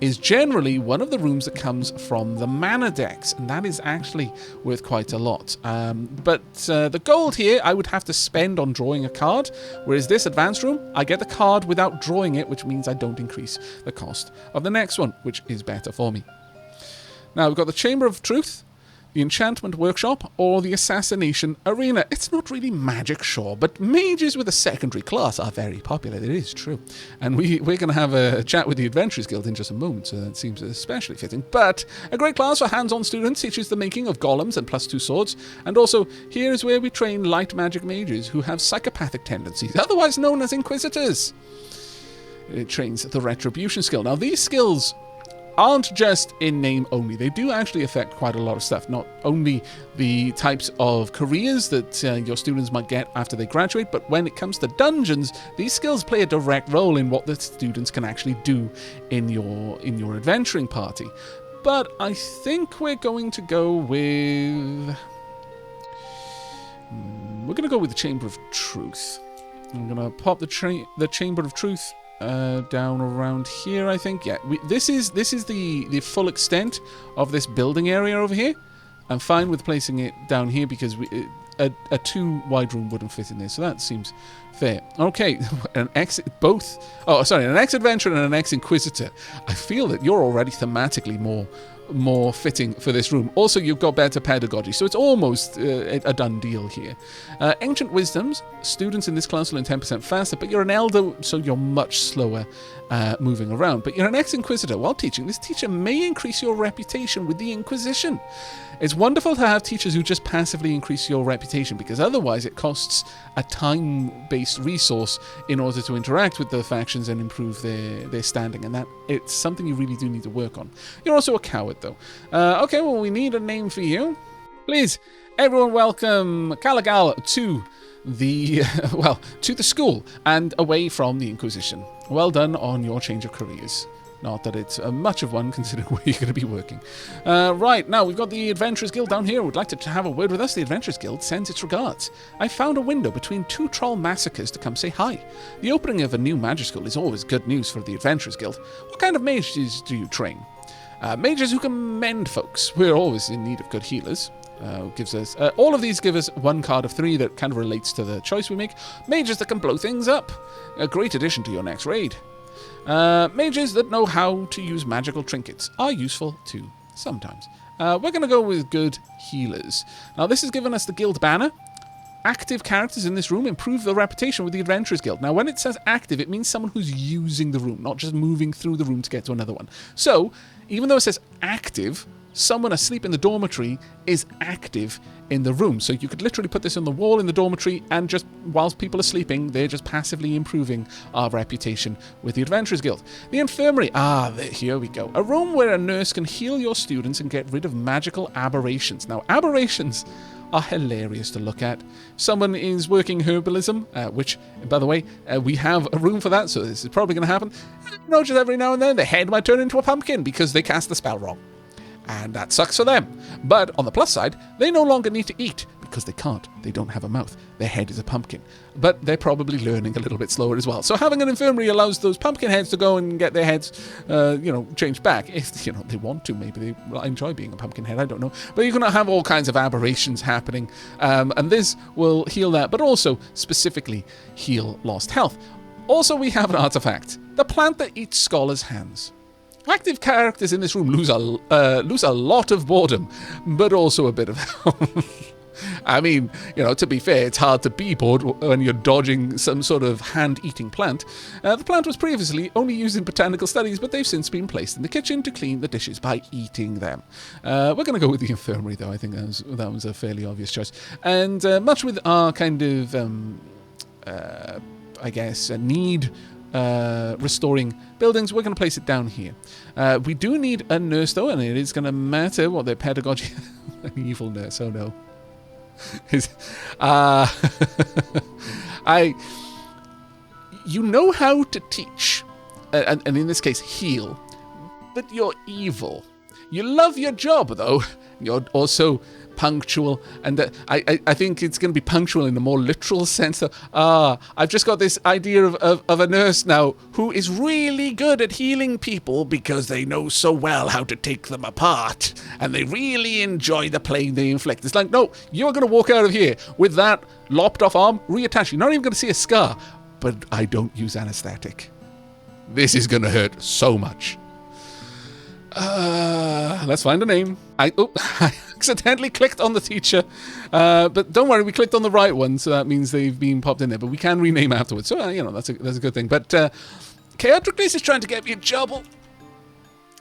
is generally one of the rooms that comes from the mana decks, and that is actually worth quite a lot. But the gold here I would have to spend on drawing a card, whereas this advanced room, I get the card without drawing it, which means I don't increase the cost of the next one, which is better for me. Now, we've got the Chamber of Truth, the Enchantment Workshop, or the Assassination Arena. It's not really magic, sure, but mages with a secondary class are very popular. It is true. And we're going to have a chat with the Adventurers Guild in just a moment, so that seems especially fitting. But a great class for hands-on students teaches the making of golems and +2 swords. And also, here is where we train light magic mages who have psychopathic tendencies, otherwise known as Inquisitors. It trains the retribution skill. Now, these skills aren't just in name only. They do actually affect quite a lot of stuff. Not only the types of careers that your students might get after they graduate, but when it comes to dungeons, these skills play a direct role in what the students can actually do in your adventuring party. But I think we're going to go with... We're going to go with the Chamber of Truth. I'm going to pop the Chamber of Truth down around here, I think. Yeah, this is the full extent of this building area over here. I'm fine with placing it down here because a too wide room wouldn't fit in there, so that seems fair. Okay, an ex-adventurer and an ex-inquisitor. I feel that you're already thematically more fitting for this room. Also, you've got better pedagogy, so it's almost a done deal here. Ancient Wisdoms, students in this class will learn 10% faster, but you're an elder, so you're much slower moving around. But you're an ex-inquisitor. While teaching, this teacher may increase your reputation with the Inquisition. It's wonderful to have teachers who just passively increase your reputation, because otherwise it costs a time-based resource in order to interact with the factions and improve their standing, and that it's something you really do need to work on. You're also a coward, though. Okay, well, we need a name for you. Please, everyone welcome Calagal to the school and away from the Inquisition. Well done on your change of careers. Not that it's much of one, considering where you're going to be working. Right, now we've got the Adventurers Guild down here. Would like to have a word with us. The Adventurers Guild sends its regards. I found a window between 2 troll massacres to come say hi. The opening of a new magic school is always good news for the Adventurers Guild. What kind of mages do you train? Mages who can mend folks. We're always in need of good healers. All of these give us 1 card of 3 that kind of relates to the choice we make. Mages that can blow things up. A great addition to your next raid. Mages that know how to use magical trinkets are useful too, sometimes. We're going to go with good healers. Now, this has given us the guild banner. Active characters in this room improve their reputation with the Adventurers Guild. Now, when it says active, it means someone who's using the room, not just moving through the room to get to another one. So, even though it says active, someone asleep in the dormitory is active in the room. So you could literally put this on the wall in the dormitory, and just whilst people are sleeping, they're just passively improving our reputation with the Adventurers Guild. The infirmary. Here we go. A room where a nurse can heal your students and get rid of magical aberrations. Now, aberrations are hilarious to look at. Someone is working herbalism, which, by the way, we have a room for that, so this is probably going to happen. Just every now and then, their head might turn into a pumpkin because they cast the spell wrong. And that sucks for them. But on the plus side, they no longer need to eat, because they can't. They don't have a mouth. Their head is a pumpkin. But they're probably learning a little bit slower as well. So having an infirmary allows those pumpkin heads to go and get their heads, changed back. If, they want to, maybe they enjoy being a pumpkin head, I don't know. But you're going to have all kinds of aberrations happening. And this will heal that, but also specifically heal lost health. Also, we have an artifact. The plant that eats scholars' hands. Active characters in this room lose a lot of boredom, but also a bit of health. I mean, to be fair, it's hard to be bored when you're dodging some sort of hand-eating plant. The plant was previously only used in botanical studies, but they've since been placed in the kitchen to clean the dishes by eating them. We're going to go with the infirmary, though. I think that was a fairly obvious choice. And much with our kind of, need restoring buildings, we're going to place it down here. We do need a nurse, though, and it is going to matter what their pedagogy... An evil nurse, oh no. You know how to teach, and in this case heal, but you're evil. You love your job, though. You're also punctual, and I think it's going to be punctual in a more literal sense. I've just got this idea of a nurse now who is really good at healing people because they know so well how to take them apart, and they really enjoy the pain they inflict. It's like, no, you're going to walk out of here with that lopped off arm reattached. You're not even going to see a scar, but I don't use anesthetic. This is going to hurt so much. Let's find a name. I accidentally clicked on the teacher, but don't worry, we clicked on the right one, so that means they've been popped in there, but we can rename afterwards, so that's a good thing. But Chaotricles is trying to get me in trouble.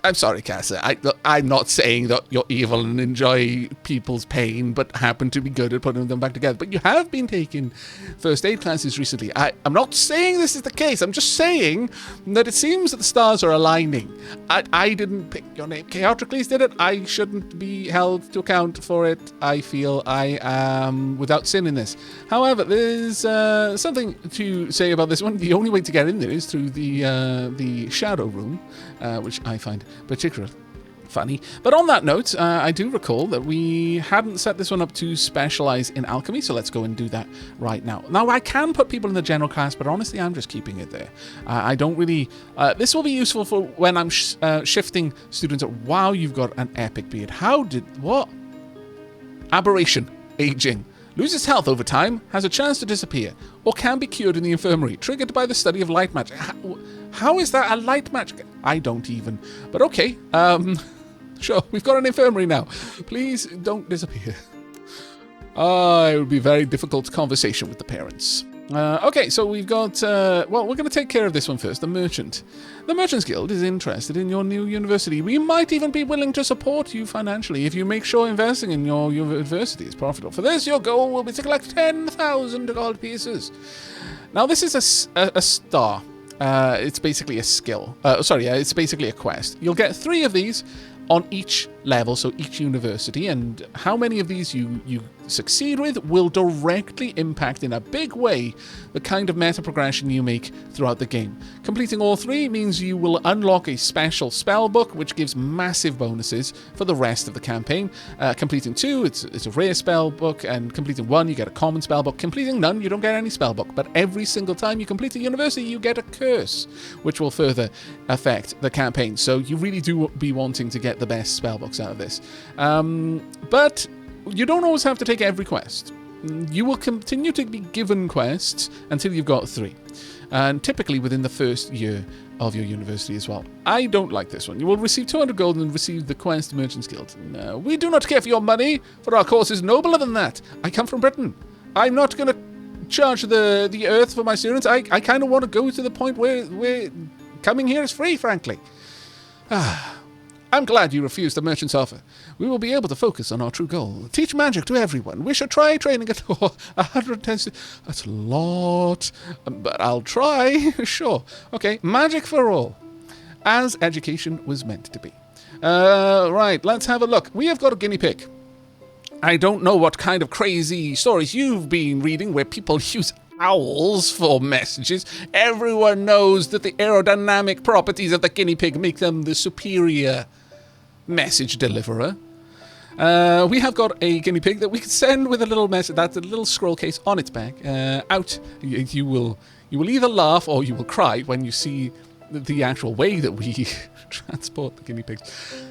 I'm sorry, Casa. I'm not saying that you're evil and enjoy people's pain, but happen to be good at putting them back together. But you have been taking first aid classes recently. I'm not saying this is the case. I'm just saying that it seems that the stars are aligning. I didn't pick your name. Chaotricles did it. I shouldn't be held to account for it. I feel I am without sin in this. However, there's something to say about this one. The only way to get in there is through the shadow room, which I find particularly funny. But on that note, I do recall that we hadn't set this one up to specialize in alchemy, so let's go and do that right now. Now, I can put people in the general class, but honestly, I'm just keeping it there. I don't really... this will be useful for when I'm shifting students. Wow, you've got an epic beard. What? Aberration. Aging. Loses health over time, has a chance to disappear, or can be cured in the infirmary, triggered by the study of light magic. How is that a light magic? I don't even. But okay, sure, we've got an infirmary now. Please don't disappear. It would be a very difficult conversation with the parents. Okay, so we've got, we're going to take care of this one first, the merchant. The Merchants Guild is interested in your new university. We might even be willing to support you financially if you make sure investing in your university is profitable. For this, your goal will be to collect 10,000 gold pieces. Now, this is a star. It's basically a skill. It's basically a quest. You'll get 3 of these on each level, so each university, and how many of these you succeed with will directly impact in a big way the kind of meta progression you make throughout the game. Completing all 3 means you will unlock a special spell book, which gives massive bonuses for the rest of the campaign. Completing 2, it's a rare spell book, and completing 1, you get a common spell book. Completing none, you don't get any spell book, but every single time you complete a university, you get a curse, which will further affect the campaign. So you really do be wanting to get the best spell books out of this. But you don't always have to take every quest. You will continue to be given quests until you've got 3. And typically within the first year of your university as well. I don't like this one. You will receive 200 gold and receive the quest Merchants Guild. No, we do not care for your money, for our cause is nobler than that. I come from Britain. I'm not going to charge the earth for my students. I kind of want to go to the point where coming here is free, frankly. I'm glad you refused the merchant's offer. We will be able to focus on our true goal. Teach magic to everyone. We should try training at 110. That's a lot, but I'll try. Sure. Okay, magic for all. As education was meant to be. Right, let's have a look. We have got a guinea pig. I don't know what kind of crazy stories you've been reading where people use owls for messages. Everyone knows that the aerodynamic properties of the guinea pig make them the superior message deliverer. We have got a guinea pig that we can send with a little message. That's a little scroll case on its back. Out. You will either laugh or you will cry when you see the actual way that we transport the guinea pigs.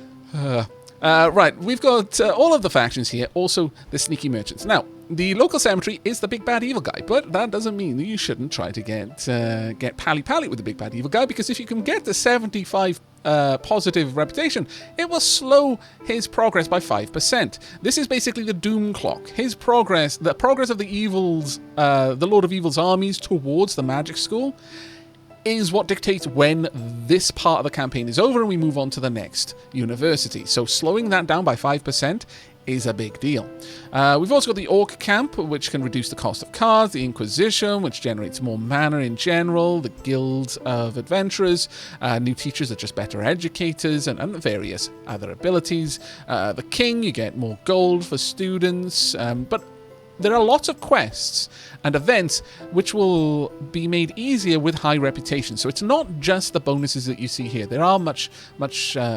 Right, we've got all of the factions here, also the sneaky merchants. Now, the local cemetery is the big bad evil guy, but that doesn't mean that you shouldn't try to get pally-pally with the big bad evil guy, because if you can get the 75 positive reputation, it will slow his progress by 5%. This is basically the doom clock. His progress, the progress of the evils, the Lord of Evil's armies towards the magic school, is what dictates when this part of the campaign is over and we move on to the next university. So slowing that down by 5% is a big deal. We've also got the Orc Camp, which can reduce the cost of cards, the Inquisition, which generates more mana in general, the Guild of Adventurers, new teachers are just better educators, and various other abilities. The King, you get more gold for students, but there are lots of quests and events which will be made easier with high reputation. So it's not just the bonuses that you see here. There are much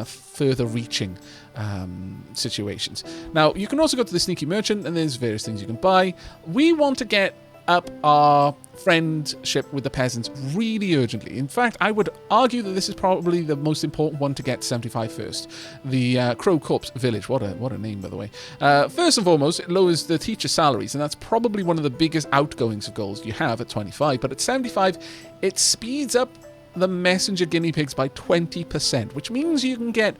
further reaching situations. Now, you can also go to the Sneaky Merchant, and there's various things you can buy. We want to get up our friendship with the peasants really urgently. In fact, I would argue that this is probably the most important one to get 75 first. The Crow Corpse Village. What a name, by the way. First and foremost, it lowers the teacher salaries, and that's probably one of the biggest outgoings of goals you have at 25. But at 75, it speeds up the messenger guinea pigs by 20%, which means you can get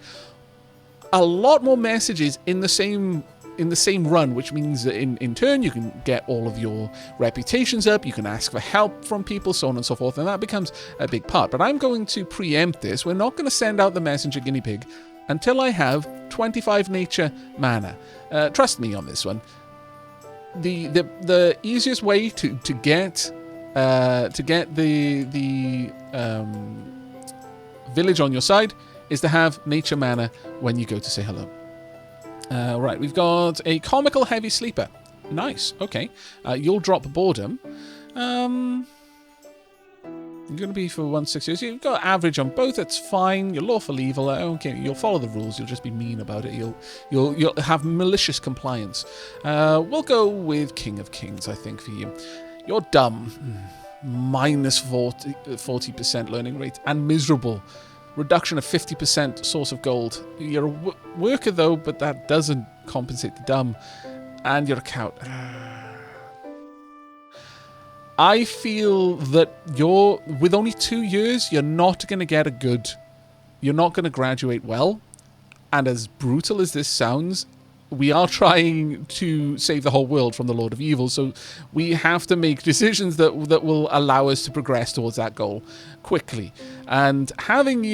a lot more messages in the same run, which means that in turn you can get all of your reputations up, you can ask for help from people, so on and so forth, and that becomes a big part. But I'm going to preempt this. We're not going to send out the messenger guinea pig until I have 25 nature mana. Trust me on this one. The easiest way to get the village on your side is to have nature mana when you go to say hello. Right, we've got a comical heavy sleeper. Nice, okay. You'll drop boredom. You're going to be for 160 years. You've got average on both, it's fine. You're lawful evil, okay. You'll follow the rules, you'll just be mean about it. You'll have malicious compliance. We'll go with King of Kings, I think, for you. You're dumb. Minus 40% learning rate, and miserable. Reduction of 50% source of gold. You're a worker though, but that doesn't compensate the dumb. And you're a coward. I feel that with only 2 years, you're not going to get you're not going to graduate well. And as brutal as this sounds, we are trying to save the whole world from the Lord of Evil, so we have to make decisions that will allow us to progress towards that goal quickly. And having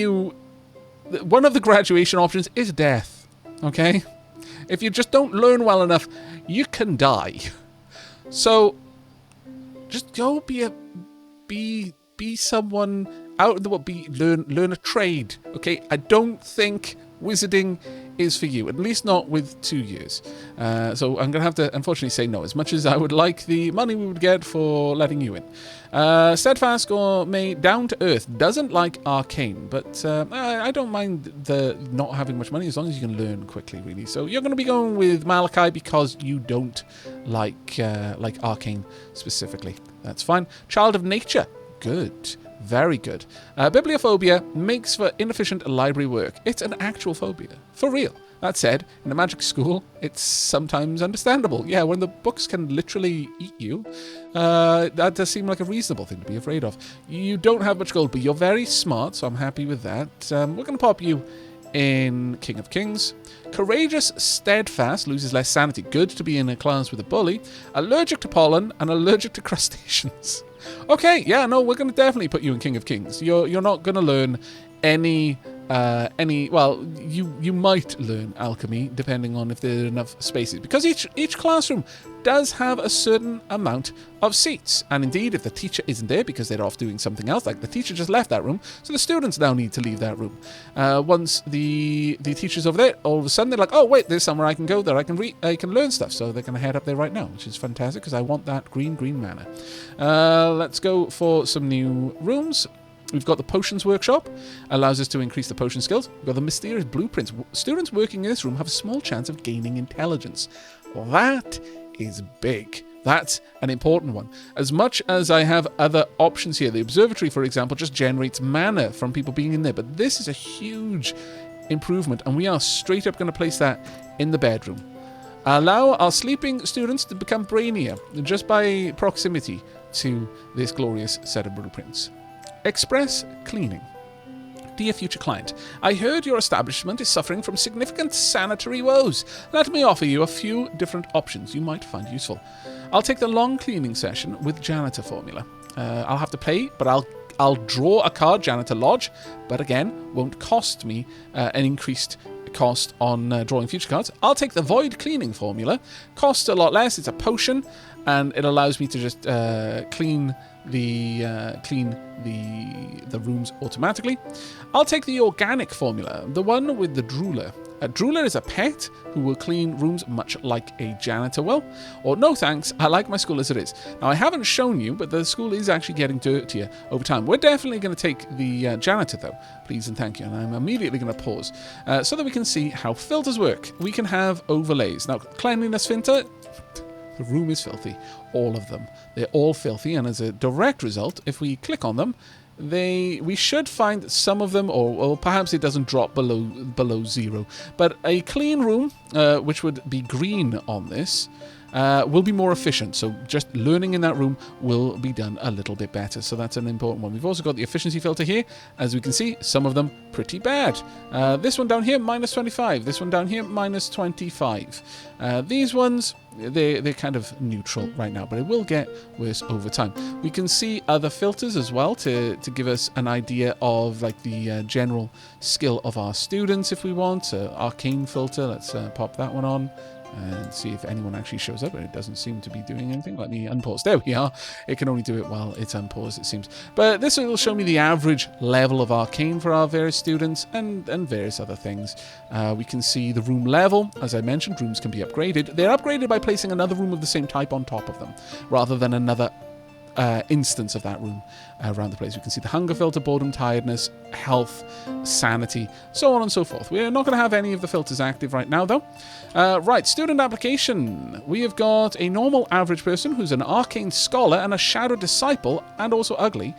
one of the graduation options is death, okay? If you just don't learn well enough, you can die. So just go be someone out in the world, learn a trade, okay? I don't think wizarding is for you, at least not with 2 years. So I'm going to have to, unfortunately, say no, as much as I would like the money we would get for letting you in. Steadfast Gourmet, down to earth, doesn't like arcane, but I don't mind the not having much money as long as you can learn quickly, really. So you're going to be going with Malachi because you don't like arcane specifically. That's fine. Child of Nature, good. Very good. Bibliophobia makes for inefficient library work. It's an actual phobia. For real. That said, in a magic school, it's sometimes understandable. Yeah, when the books can literally eat you, that does seem like a reasonable thing to be afraid of. You don't have much gold, but you're very smart, so I'm happy with that. We're going to pop you in King of Kings. Courageous Steadfast loses less sanity. Good to be in a class with a bully. Allergic to pollen and allergic to crustaceans. Okay, yeah, no, we're going to definitely put you in King of Kings. You're not going to learn any well, you might learn alchemy depending on if there are enough spaces, because each classroom does have a certain amount of seats, and indeed if the teacher isn't there because they're off doing something else, like the teacher just left that room, so the students now need to leave that room. Once the teacher's over there, all of a sudden they're like, oh wait, there's somewhere I can go there, I can learn stuff, so they're going to head up there right now, which is fantastic because I want that green mana. Let's go for some new rooms. We've got the potions workshop, allows us to increase the potion skills. We've got the mysterious blueprints. Students working in this room have a small chance of gaining intelligence. That is big. That's an important one. As much as I have other options here, the observatory, for example, just generates mana from people being in there. But this is a huge improvement, and we are straight up going to place that in the bedroom. Allow our sleeping students to become brainier just by proximity to this glorious set of blueprints. Express cleaning. Dear future client, I heard your establishment is suffering from significant sanitary woes. Let me offer you a few different options you might find useful. I'll take the long cleaning session with janitor formula. I'll have to pay, but I'll draw a card, Janitor Lodge, but again, won't cost me an increased cost on drawing future cards. I'll take the void cleaning formula. Costs a lot less. It's a potion, and it allows me to just clean the rooms automatically. I'll take the organic formula, the one with the drooler. A drooler is a pet who will clean rooms much like a janitor will. Or no thanks, I like my school as it is. Now I haven't shown you, but the school is actually getting dirtier over time. We're definitely going to take the janitor though, please and thank you. And I'm immediately going to pause so that we can see how filters work. We can have overlays. Now cleanliness filter, the room is filthy. All of them. They're all filthy, and as a direct result, if we click on them, we should find some of them, or perhaps it doesn't drop below 0. But a clean room, which would be green on this, will be more efficient. So just learning in that room will be done a little bit better. So that's an important one. We've also got the efficiency filter here. As we can see, some of them pretty bad. This one down here, minus 25. This one down here, minus 25. These ones, they're kind of neutral right now, but it will get worse over time. We can see other filters as well to give us an idea of like the general skill of our students if we want. Arcane filter, let's pop that one on and see if anyone actually shows up. It doesn't seem to be doing anything. Let me unpause. There we are. It can only do it while it's unpaused, it seems. But this will show me the average level of arcane for our various students and various other things. We can see the room level. As I mentioned, rooms can be upgraded. They're upgraded by placing another room of the same type on top of them, rather than another instance of that room around the place. We can see the hunger filter, boredom, tiredness, health, sanity, so on and so forth. We're not going to have any of the filters active right now, though. Right, student application. We have got a normal average person who's an arcane scholar and a shadow disciple, and also ugly.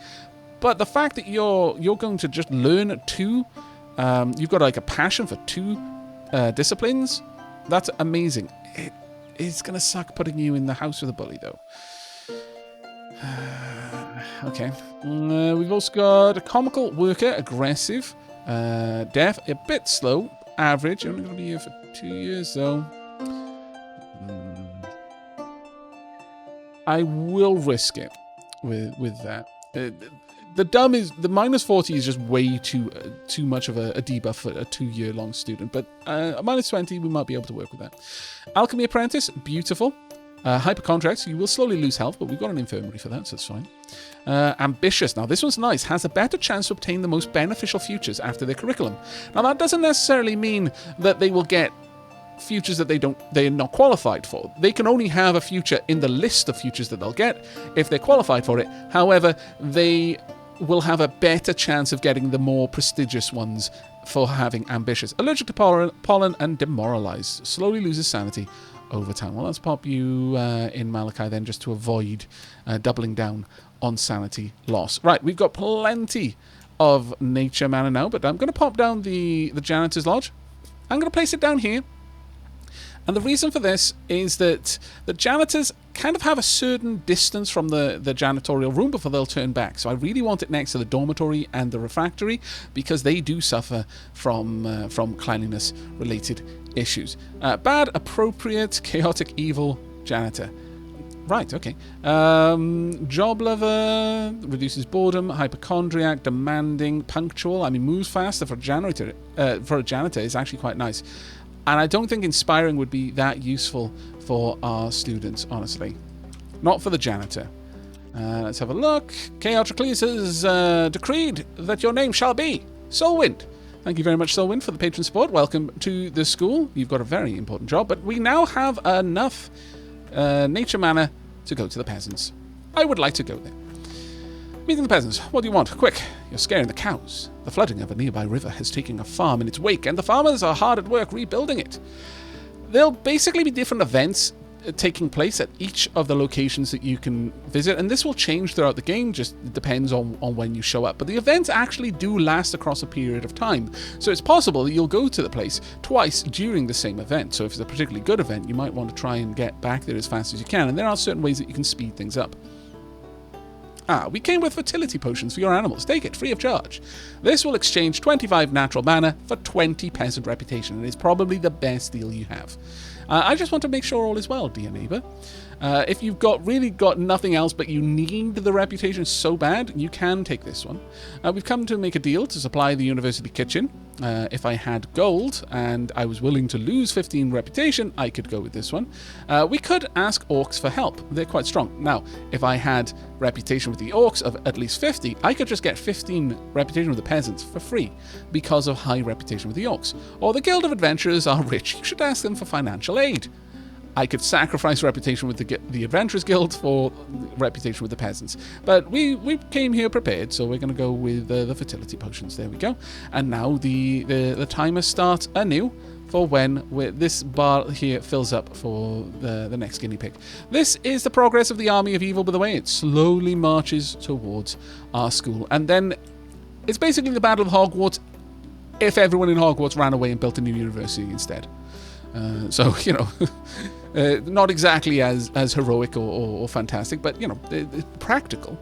But the fact that you're going to just learn two, you've got like a passion for two disciplines, that's amazing. It's going to suck putting you in the house with a bully, though. Okay. We've also got a comical worker, aggressive, deaf, a bit slow, average. Only going to be here for 2 years, though. I will risk it with that. The minus 40 is just way too much of a debuff for a 2-year-long student, but a minus 20, we might be able to work with that. Alchemy apprentice, beautiful. Hypochondriacs, you will slowly lose health, but we've got an infirmary for that, so it's fine. Ambitious, now this one's nice, has a better chance to obtain the most beneficial futures after their curriculum. Now that doesn't necessarily mean that they will get futures that they're not qualified for. They can only have a future in the list of futures that they'll get if they're qualified for it. However, they will have a better chance of getting the more prestigious ones for having ambitious. Allergic to pollen and demoralized. Slowly loses sanity over time. Well, let's pop you in Malachi then, just to avoid doubling down on sanity loss. Right, we've got plenty of nature mana now, but I'm going to pop down the janitor's lodge. I'm going to place it down here. And the reason for this is that the janitors kind of have a certain distance from the janitorial room before they'll turn back. So I really want it next to the dormitory and the refractory, because they do suffer from cleanliness-related issues. Bad, appropriate, chaotic, evil, janitor. Right, okay. Job lover, reduces boredom, hypochondriac, demanding, punctual. I mean, moves faster for a janitor is actually quite nice. And I don't think inspiring would be that useful for our students, honestly. Not for the janitor. Let's have a look. Chaoticles has decreed that your name shall be Solwind. Thank you very much, Solwind, for the patron support. Welcome to the school. You've got a very important job, but we now have enough nature mana to go to the peasants. I would like to go there. Meeting the peasants. What do you want? Quick. You're scaring the cows. The flooding of a nearby river has taken a farm in its wake, and the farmers are hard at work rebuilding it. There'll basically be different events taking place at each of the locations that you can visit, and this will change throughout the game, just depends on when you show up. But the events actually do last across a period of time, so it's possible that you'll go to the place twice during the same event. So if it's a particularly good event, you might want to try and get back there as fast as you can, and there are certain ways that you can speed things up. We came with fertility potions for your animals. Take it, free of charge. This will exchange 25 natural mana for 20 peasant reputation, and is probably the best deal you have. I just want to make sure all is well, dear neighbour. If you've really got nothing else but you need the reputation so bad, you can take this one. We've come to make a deal to supply the university kitchen. If I had gold and I was willing to lose 15 reputation, I could go with this one. We could ask orcs for help. They're quite strong. Now, if I had reputation with the orcs of at least 50, I could just get 15 reputation with the peasants for free because of high reputation with the orcs. Or the Guild of Adventurers are rich. You should ask them for financial aid. I could sacrifice reputation with the Adventurers Guild for reputation with the peasants. But we came here prepared, so we're going to go with the fertility potions. There we go. And now the timer starts anew for when this bar here fills up for the next guinea pig. This is the progress of the army of evil, by the way. It slowly marches towards our school. And then it's basically the Battle of Hogwarts if everyone in Hogwarts ran away and built a new university instead. So, you know, not exactly as heroic or fantastic, but, you know, practical.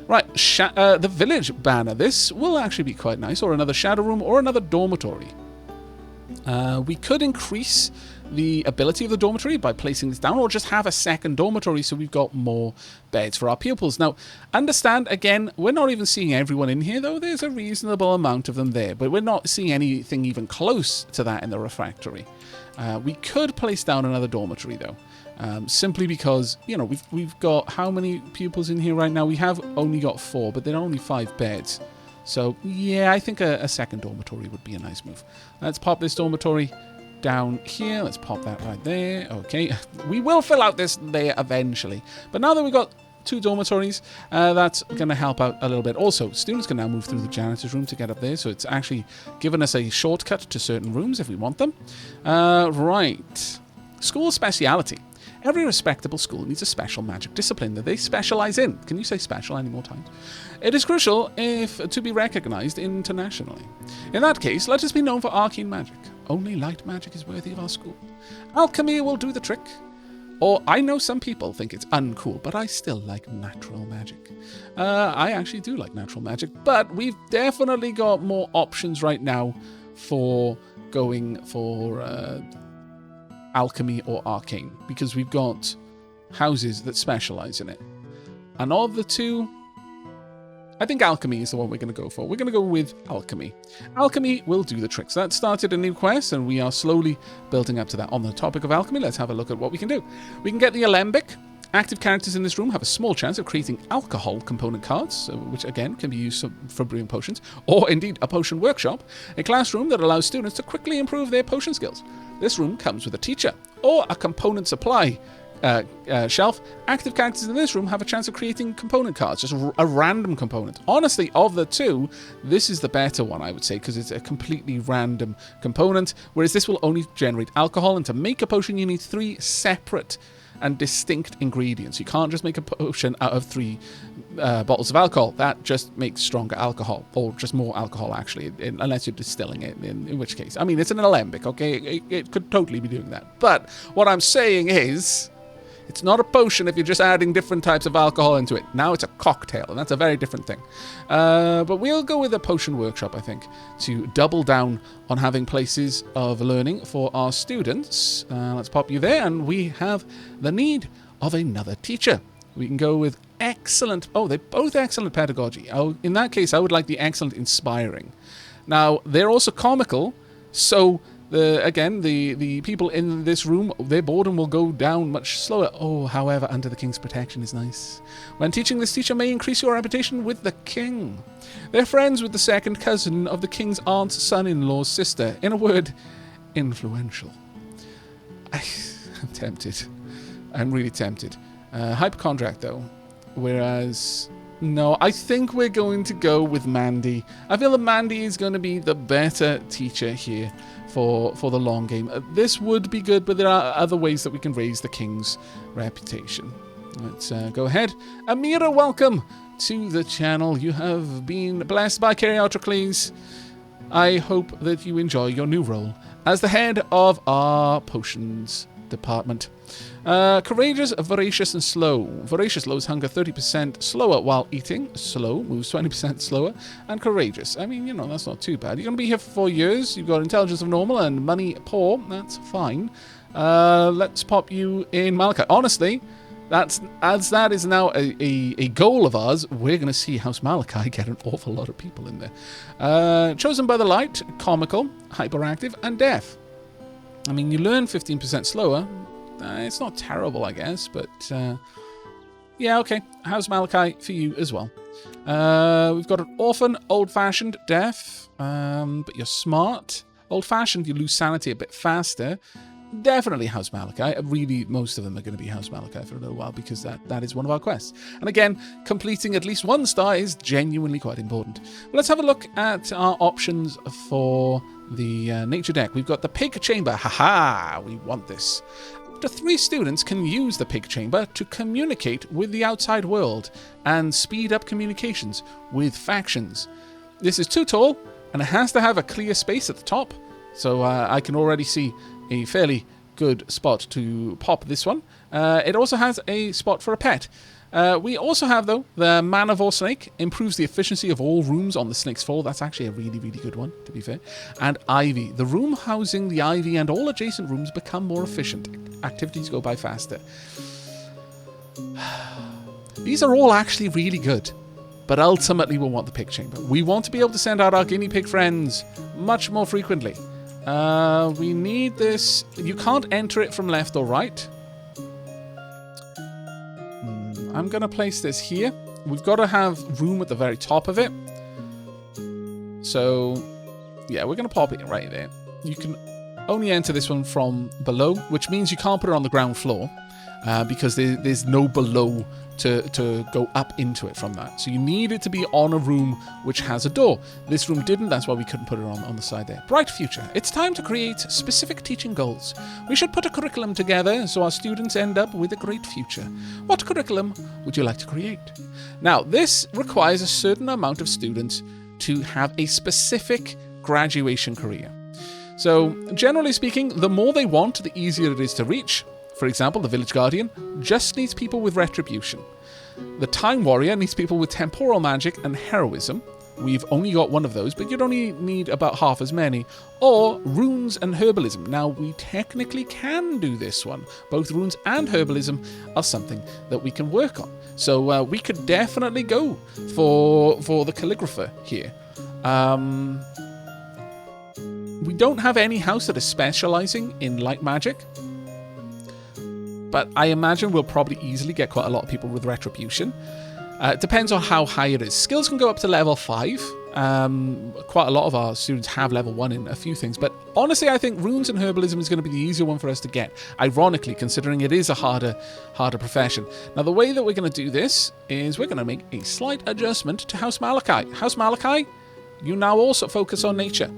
Right, the village banner. This will actually be quite nice, or another shadow room, or another dormitory. We could increase the ability of the dormitory by placing this down, or just have a second dormitory so we've got more beds for our pupils. Now, understand, again, we're not even seeing everyone in here, though. There's a reasonable amount of them there, but we're not seeing anything even close to that in the refractory. We could place down another dormitory, though, simply because, you know, we've got how many pupils in here right now? We have only got 4, but there are only 5 beds. So, yeah, I think a second dormitory would be a nice move. Let's pop this dormitory down here. Let's pop that right there. Okay, we will fill out this layer eventually. But now that we've got 2 dormitories, that's going to help out a little bit. Also, students can now move through the janitor's room to get up there, so it's actually given us a shortcut to certain rooms if we want them. Right. School speciality. Every respectable school needs a special magic discipline that they specialize in. Can you say special any more times? It is crucial to be recognized internationally. In that case, let us be known for arcane magic. Only light magic is worthy of our school. Alchemy will do the trick. Or, I know some people think it's uncool, but I still like natural magic. I actually do like natural magic, but we've definitely got more options right now for going for alchemy or arcane, because we've got houses that specialize in it. And of the 2, I think alchemy is the one we're going to go for. We're going to go with alchemy. Alchemy will do the trick. So that started a new quest, and we are slowly building up to that. On the topic of alchemy, let's have a look at what we can do. We can get the alembic. Active characters in this room have a small chance of creating alcohol component cards, which again can be used for brewing potions, or indeed a potion workshop, a classroom that allows students to quickly improve their potion skills. This room comes with a teacher, or a component supply shelf. Active characters in this room have a chance of creating component cards, just a random component. Honestly, of the 2, this is the better one, I would say, because it's a completely random component, whereas this will only generate alcohol, and to make a potion you need 3 separate and distinct ingredients. You can't just make a potion out of 3 bottles of alcohol. That just makes stronger alcohol, or just more alcohol, actually, unless you're distilling it, in which case. I mean, it's an alembic, okay? It could totally be doing that. But what I'm saying is, it's not a potion if you're just adding different types of alcohol into it. Now it's a cocktail, and that's a very different thing. But we'll go with a potion workshop, I think, to double down on having places of learning for our students. Let's pop you there, and we have the need of another teacher. We can go with excellent... Oh, they're both excellent pedagogy. Oh, in that case, I would like the excellent inspiring. Now, they're also comical, so... The people in this room, their boredom will go down much slower. Oh, however, under the king's protection is nice. When teaching, this teacher may increase your reputation with the king. They're friends with the second cousin of the king's aunt's son-in-law's sister. In a word, influential. I'm tempted. I'm really tempted. Hypochondriac, though. Whereas No, I think we're going to go with Mandy. I feel that Mandy is going to be the better teacher here for the long game. This would be good, but there are other ways that we can raise the king's reputation. Let's go ahead. Amira, welcome to the channel. You have been blessed by Cariatrocles. I hope that you enjoy your new role as the head of our potions department. Courageous, voracious, and slow. Voracious lowers hunger 30% slower while eating. Slow moves 20% slower. And courageous. I mean, you know, that's not too bad. You're going to be here for 4 years. You've got intelligence of normal and money poor. That's fine. Let's pop you in Malachi. Honestly, as that is now a goal of ours, we're going to see House Malachi get an awful lot of people in there. Chosen by the light, comical, hyperactive, and deaf. I mean, you learn 15% slower. It's not terrible, I guess, but yeah, okay. House Malachi for you as well. We've got an orphan, old-fashioned, deaf, but you're smart. Old-fashioned, you lose sanity a bit faster. Definitely House Malachi. Really, most of them are going to be House Malachi for a little while because that is one of our quests. And again, completing at least 1 star is genuinely quite important. But let's have a look at our options for the nature deck. We've got the pig chamber. Haha, we want this. Up to 3 students can use the pig chamber to communicate with the outside world and speed up communications with factions. This is too tall and it has to have a clear space at the top. So I can already see a fairly good spot to pop this one. It also has a spot for a pet. We also have, though, the Manivore Snake. Improves the efficiency of all rooms on the snake's fall. That's actually a really, really good one, to be fair. And Ivy. The room housing the Ivy and all adjacent rooms become more efficient. Activities go by faster. These are all actually really good. But ultimately, we'll want the pig chamber. We want to be able to send out our guinea pig friends much more frequently. We need this. You can't enter it from left or right. I'm going to place this here. We've got to have room at the very top of it. So, yeah, we're going to pop it right there. You can only enter this one from below, which means you can't put it on the ground floor because there's no below to go up into it from that. So you need it to be on a room which has a door. This room didn't, that's why we couldn't put it on the side there. Bright future. It's time to create specific teaching goals. We should put a curriculum together so our students end up with a great future. What curriculum would you like to create? Now, this requires a certain amount of students to have a specific graduation career. So, generally speaking, the more they want, the easier it is to reach. For example, the Village Guardian just needs people with retribution. The Time Warrior needs people with temporal magic and heroism. We've only got one of those, but you'd only need about half as many. Or runes and herbalism. Now, we technically can do this one. Both runes and herbalism are something that we can work on. So we could definitely go for the calligrapher here. We don't have any house that is specializing in light magic. But I imagine we'll probably easily get quite a lot of people with retribution. It depends on how high it is. Skills can go up to level 5. Quite a lot of our students have level 1 in a few things. But honestly, I think runes and herbalism is going to be the easier one for us to get. Ironically, considering it is a harder profession. Now, the way that we're going to do this is we're going to make a slight adjustment to House Malachi. House Malachi, you now also focus on nature.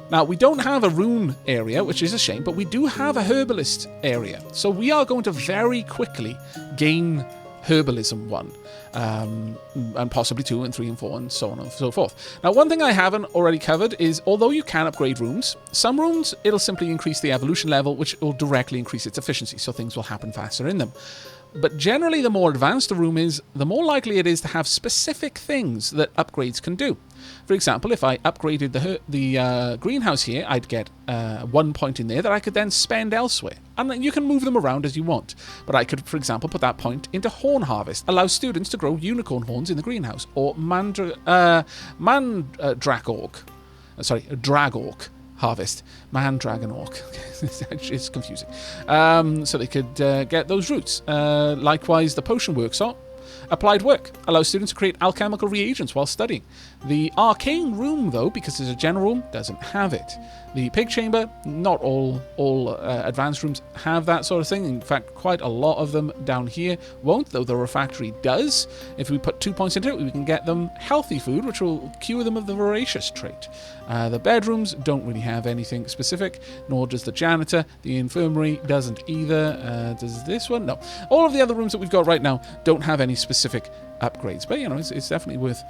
Now, we don't have a rune area, which is a shame, but we do have a herbalist area. So we are going to very quickly gain herbalism 1, and possibly 2 and 3 and 4 and so on and so forth. Now, one thing I haven't already covered is, although you can upgrade runes, some runes, it'll simply increase the evolution level, which will directly increase its efficiency, so things will happen faster in them. But generally, the more advanced a rune is, the more likely it is to have specific things that upgrades can do. For example, if I upgraded the greenhouse here, I'd get 1 point in there that I could then spend elsewhere. And you can move them around as you want. But I could, for example, put that point into horn harvest, allow students to grow unicorn horns in the greenhouse, or dragorc harvest. Dragon orc. It's confusing. So they could get those roots. Likewise, the potion workshop. Applied work allows students to create alchemical reagents while studying. The arcane room, though, because it's a general room, doesn't have it. The pig chamber, not all advanced rooms have that sort of thing. In fact, quite a lot of them down here won't, though the refractory does. If we put 2 points into it, we can get them healthy food, which will cure them of the voracious trait. The bedrooms don't really have anything specific, nor does the janitor. The infirmary doesn't either. Does this one? No. All of the other rooms that we've got right now don't have any specific upgrades, but, you know, it's definitely worth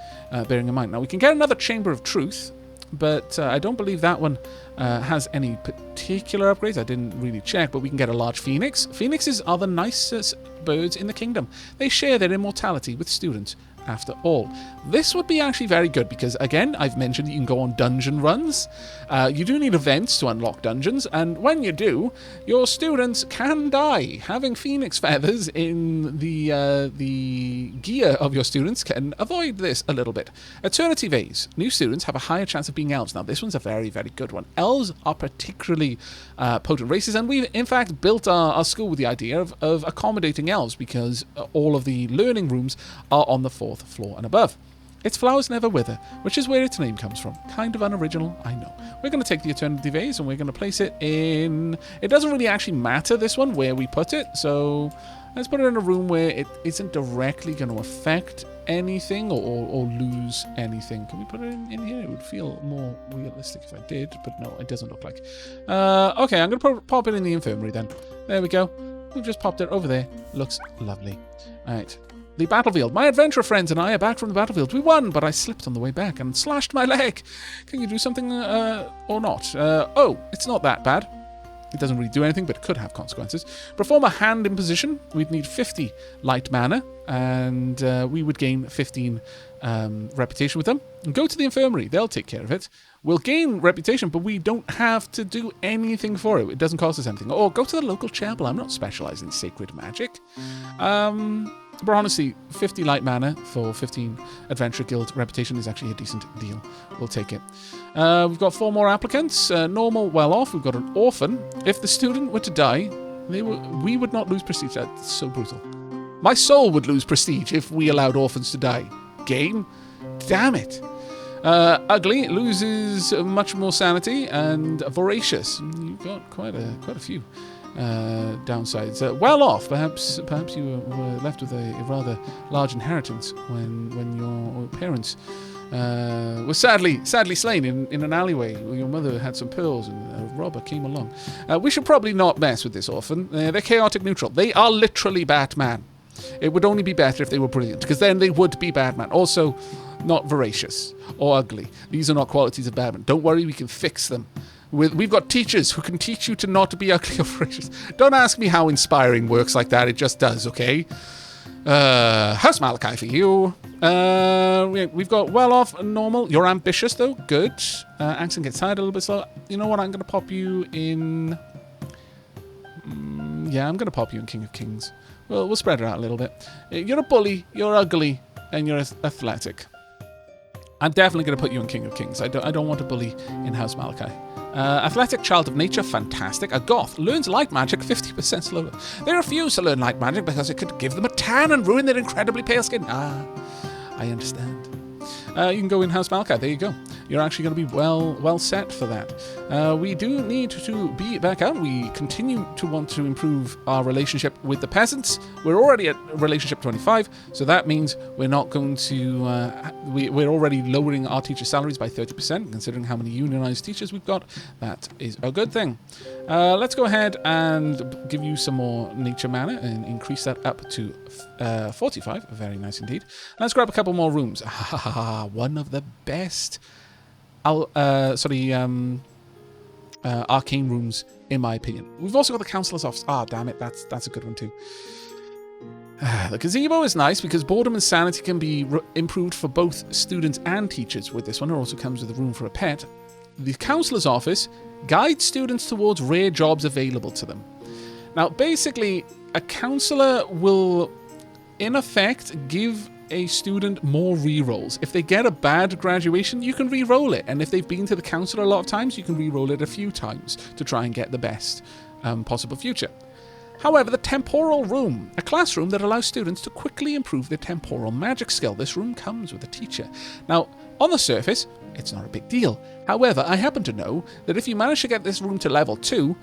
bearing in mind. Now, we can get another Chamber of Truth, but I don't believe that one has any particular upgrades. I didn't really check, but we can get a large phoenix. Phoenixes are the nicest birds in the kingdom. They share their immortality with students. After all, this would be actually very good because, again, I've mentioned you can go on dungeon runs. You do need events to unlock dungeons, and when you do, your students can die. Having phoenix feathers in the gear of your students can avoid this a little bit. Eternity Vase. New students have a higher chance of being elves. Now, this one's a very, very good one. Elves are particularly potent races, and we've, in fact, built our school with the idea of accommodating elves because all of the learning rooms are on the 4th floor and above. Its flowers never wither, which is where its name comes from. Kind of unoriginal, I know. We're going to take the Eternity Vase and we're going to place it in... It doesn't really actually matter, this one, where we put it, so let's put it in a room where it isn't directly going to affect anything or lose anything. Can we put it in here? It would feel more realistic if I did, but no, it doesn't look like. Okay, I'm going to pop it in the infirmary then. There we go. We've just popped it over there. Looks lovely. All right. The battlefield. My adventurer friends and I are back from the battlefield. We won, but I slipped on the way back and slashed my leg. Can you do something or not? Oh, it's not that bad. It doesn't really do anything, but it could have consequences. Perform a hand imposition. We'd need 50 light mana, and we would gain 15 reputation with them. And go to the infirmary. They'll take care of it. We'll gain reputation, but we don't have to do anything for it. It doesn't cost us anything. Or go to the local chapel. I'm not specialised in sacred magic. But honestly, 50 light mana for 15 Adventurer Guild reputation is actually a decent deal. We'll take it. We've got 4 more applicants. Normal, well off. We've got an orphan. If the student were to die, we would not lose prestige. That's so brutal. My soul would lose prestige if we allowed orphans to die. Game? Damn it. Ugly loses much more sanity, and voracious. You've got quite a few downsides. Well off, perhaps you were left with a rather large inheritance when your parents were sadly slain in an alleyway. Your mother had some pearls and a robber came along. We should probably not mess with this orphan. They're chaotic neutral. They are literally Batman. It would only be better if they were brilliant, because then they would be Batman. Also, not voracious or ugly. These are not qualities of Batman. Don't worry, we can fix them. We've got teachers who can teach you to not be ugly or voracious. Don't ask me how inspiring works like that. It just does, okay? House Malachi for you. We've got well off and normal. You're ambitious, though. Good. Accent gets tired a little bit slow. You know what? I'm going to pop you in... yeah, I'm going to pop you in King of Kings. Well, we'll spread it out a little bit. You're a bully, you're ugly, and you're athletic. I'm definitely going to put you in King of Kings. I don't want a bully in House Malachi. Athletic, child of nature, fantastic. A goth, learns light magic 50% slower. They refuse to learn light magic because it could give them a tan and ruin their incredibly pale skin. I understand. You can go in House Malachi. There you go. You're actually going to be well set for that. We do need to be back out. We continue to want to improve our relationship with the peasants. We're already at relationship 25, so that means we're not going to... we're already lowering our teacher salaries by 30%, considering how many unionized teachers we've got. That is a good thing. Let's go ahead and give you some more nature mana and increase that up to 45. Very nice indeed. Let's grab a couple more rooms. One of the best... arcane rooms, in my opinion. We've also got the Councillor's Office. Damn it, that's a good one too. The gazebo is nice because boredom and sanity can be improved for both students and teachers with this one. It also comes with a room for a pet. The Councillor's Office guides students towards rare jobs available to them. Now, basically, a counsellor will, in effect, give a student more re-rolls. If they get a bad graduation, you can re-roll it. And if they've been to the council a lot of times, you can re-roll it a few times to try and get the best possible future. However, the temporal room, a classroom that allows students to quickly improve their temporal magic skill. This room comes with a teacher. Now, on the surface, it's not a big deal. However, I happen to know that if you manage to get this room to level 2,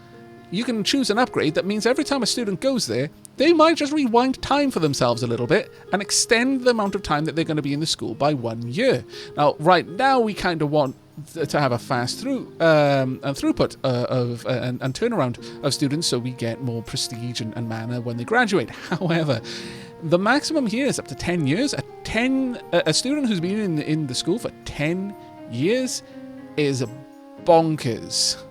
you can choose an upgrade that means every time a student goes there, they might just rewind time for themselves a little bit and extend the amount of time that they're going to be in the school by 1 year. Now, right now, we kind of want to have a fast throughput and turnaround of students so we get more prestige and mana when they graduate. However, the maximum here is up to 10 years. A student who's been in the school for 10 years is bonkers,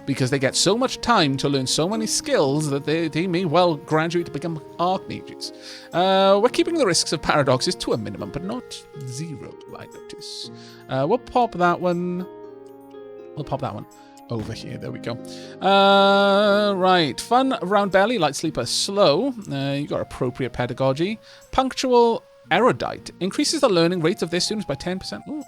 because they get so much time to learn so many skills that they may well graduate to become archmages. We're keeping the risks of paradoxes to a minimum, but not 0, I notice. We'll pop that one. We'll pop that one over here. There we go. Right. Fun, round belly, light sleeper, slow. You got appropriate pedagogy. Punctual, erudite. Increases the learning rate of their students by 10%. Ooh,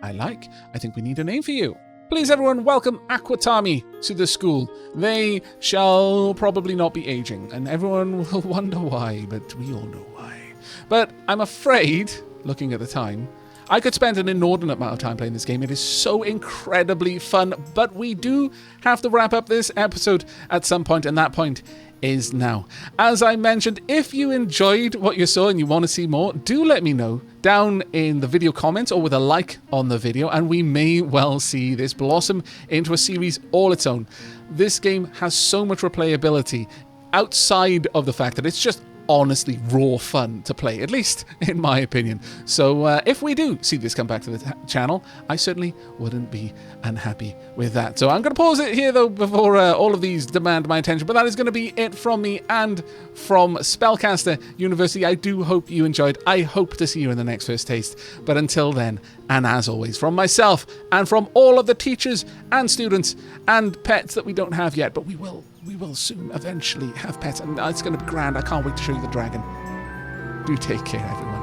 I think we need a name for you. Please, everyone, welcome Aquatami to the school. They shall probably not be aging, and everyone will wonder why, but we all know why. But I'm afraid, looking at the time, I could spend an inordinate amount of time playing this game. It is so incredibly fun, but we do have to wrap up this episode at some point, and that point is now. As I mentioned, if you enjoyed what you saw and you want to see more, do let me know down in the video comments or with a like on the video, and we may well see this blossom into a series all its own. This game has so much replayability outside of the fact that it's just honestly raw fun to play, at least in my opinion. So if we do see this come back to the channel, I certainly wouldn't be unhappy with that. So I'm going to pause it here though before all of these demand my attention, but that is going to be it from me and from Spellcaster University. I do hope you enjoyed. I hope to see you in the next First Taste, but until then, and as always, from myself and from all of the teachers and students and pets that we don't have yet, but we will soon eventually have pets, and it's going to be grand. I can't wait to show you the dragon. Do take care, everyone.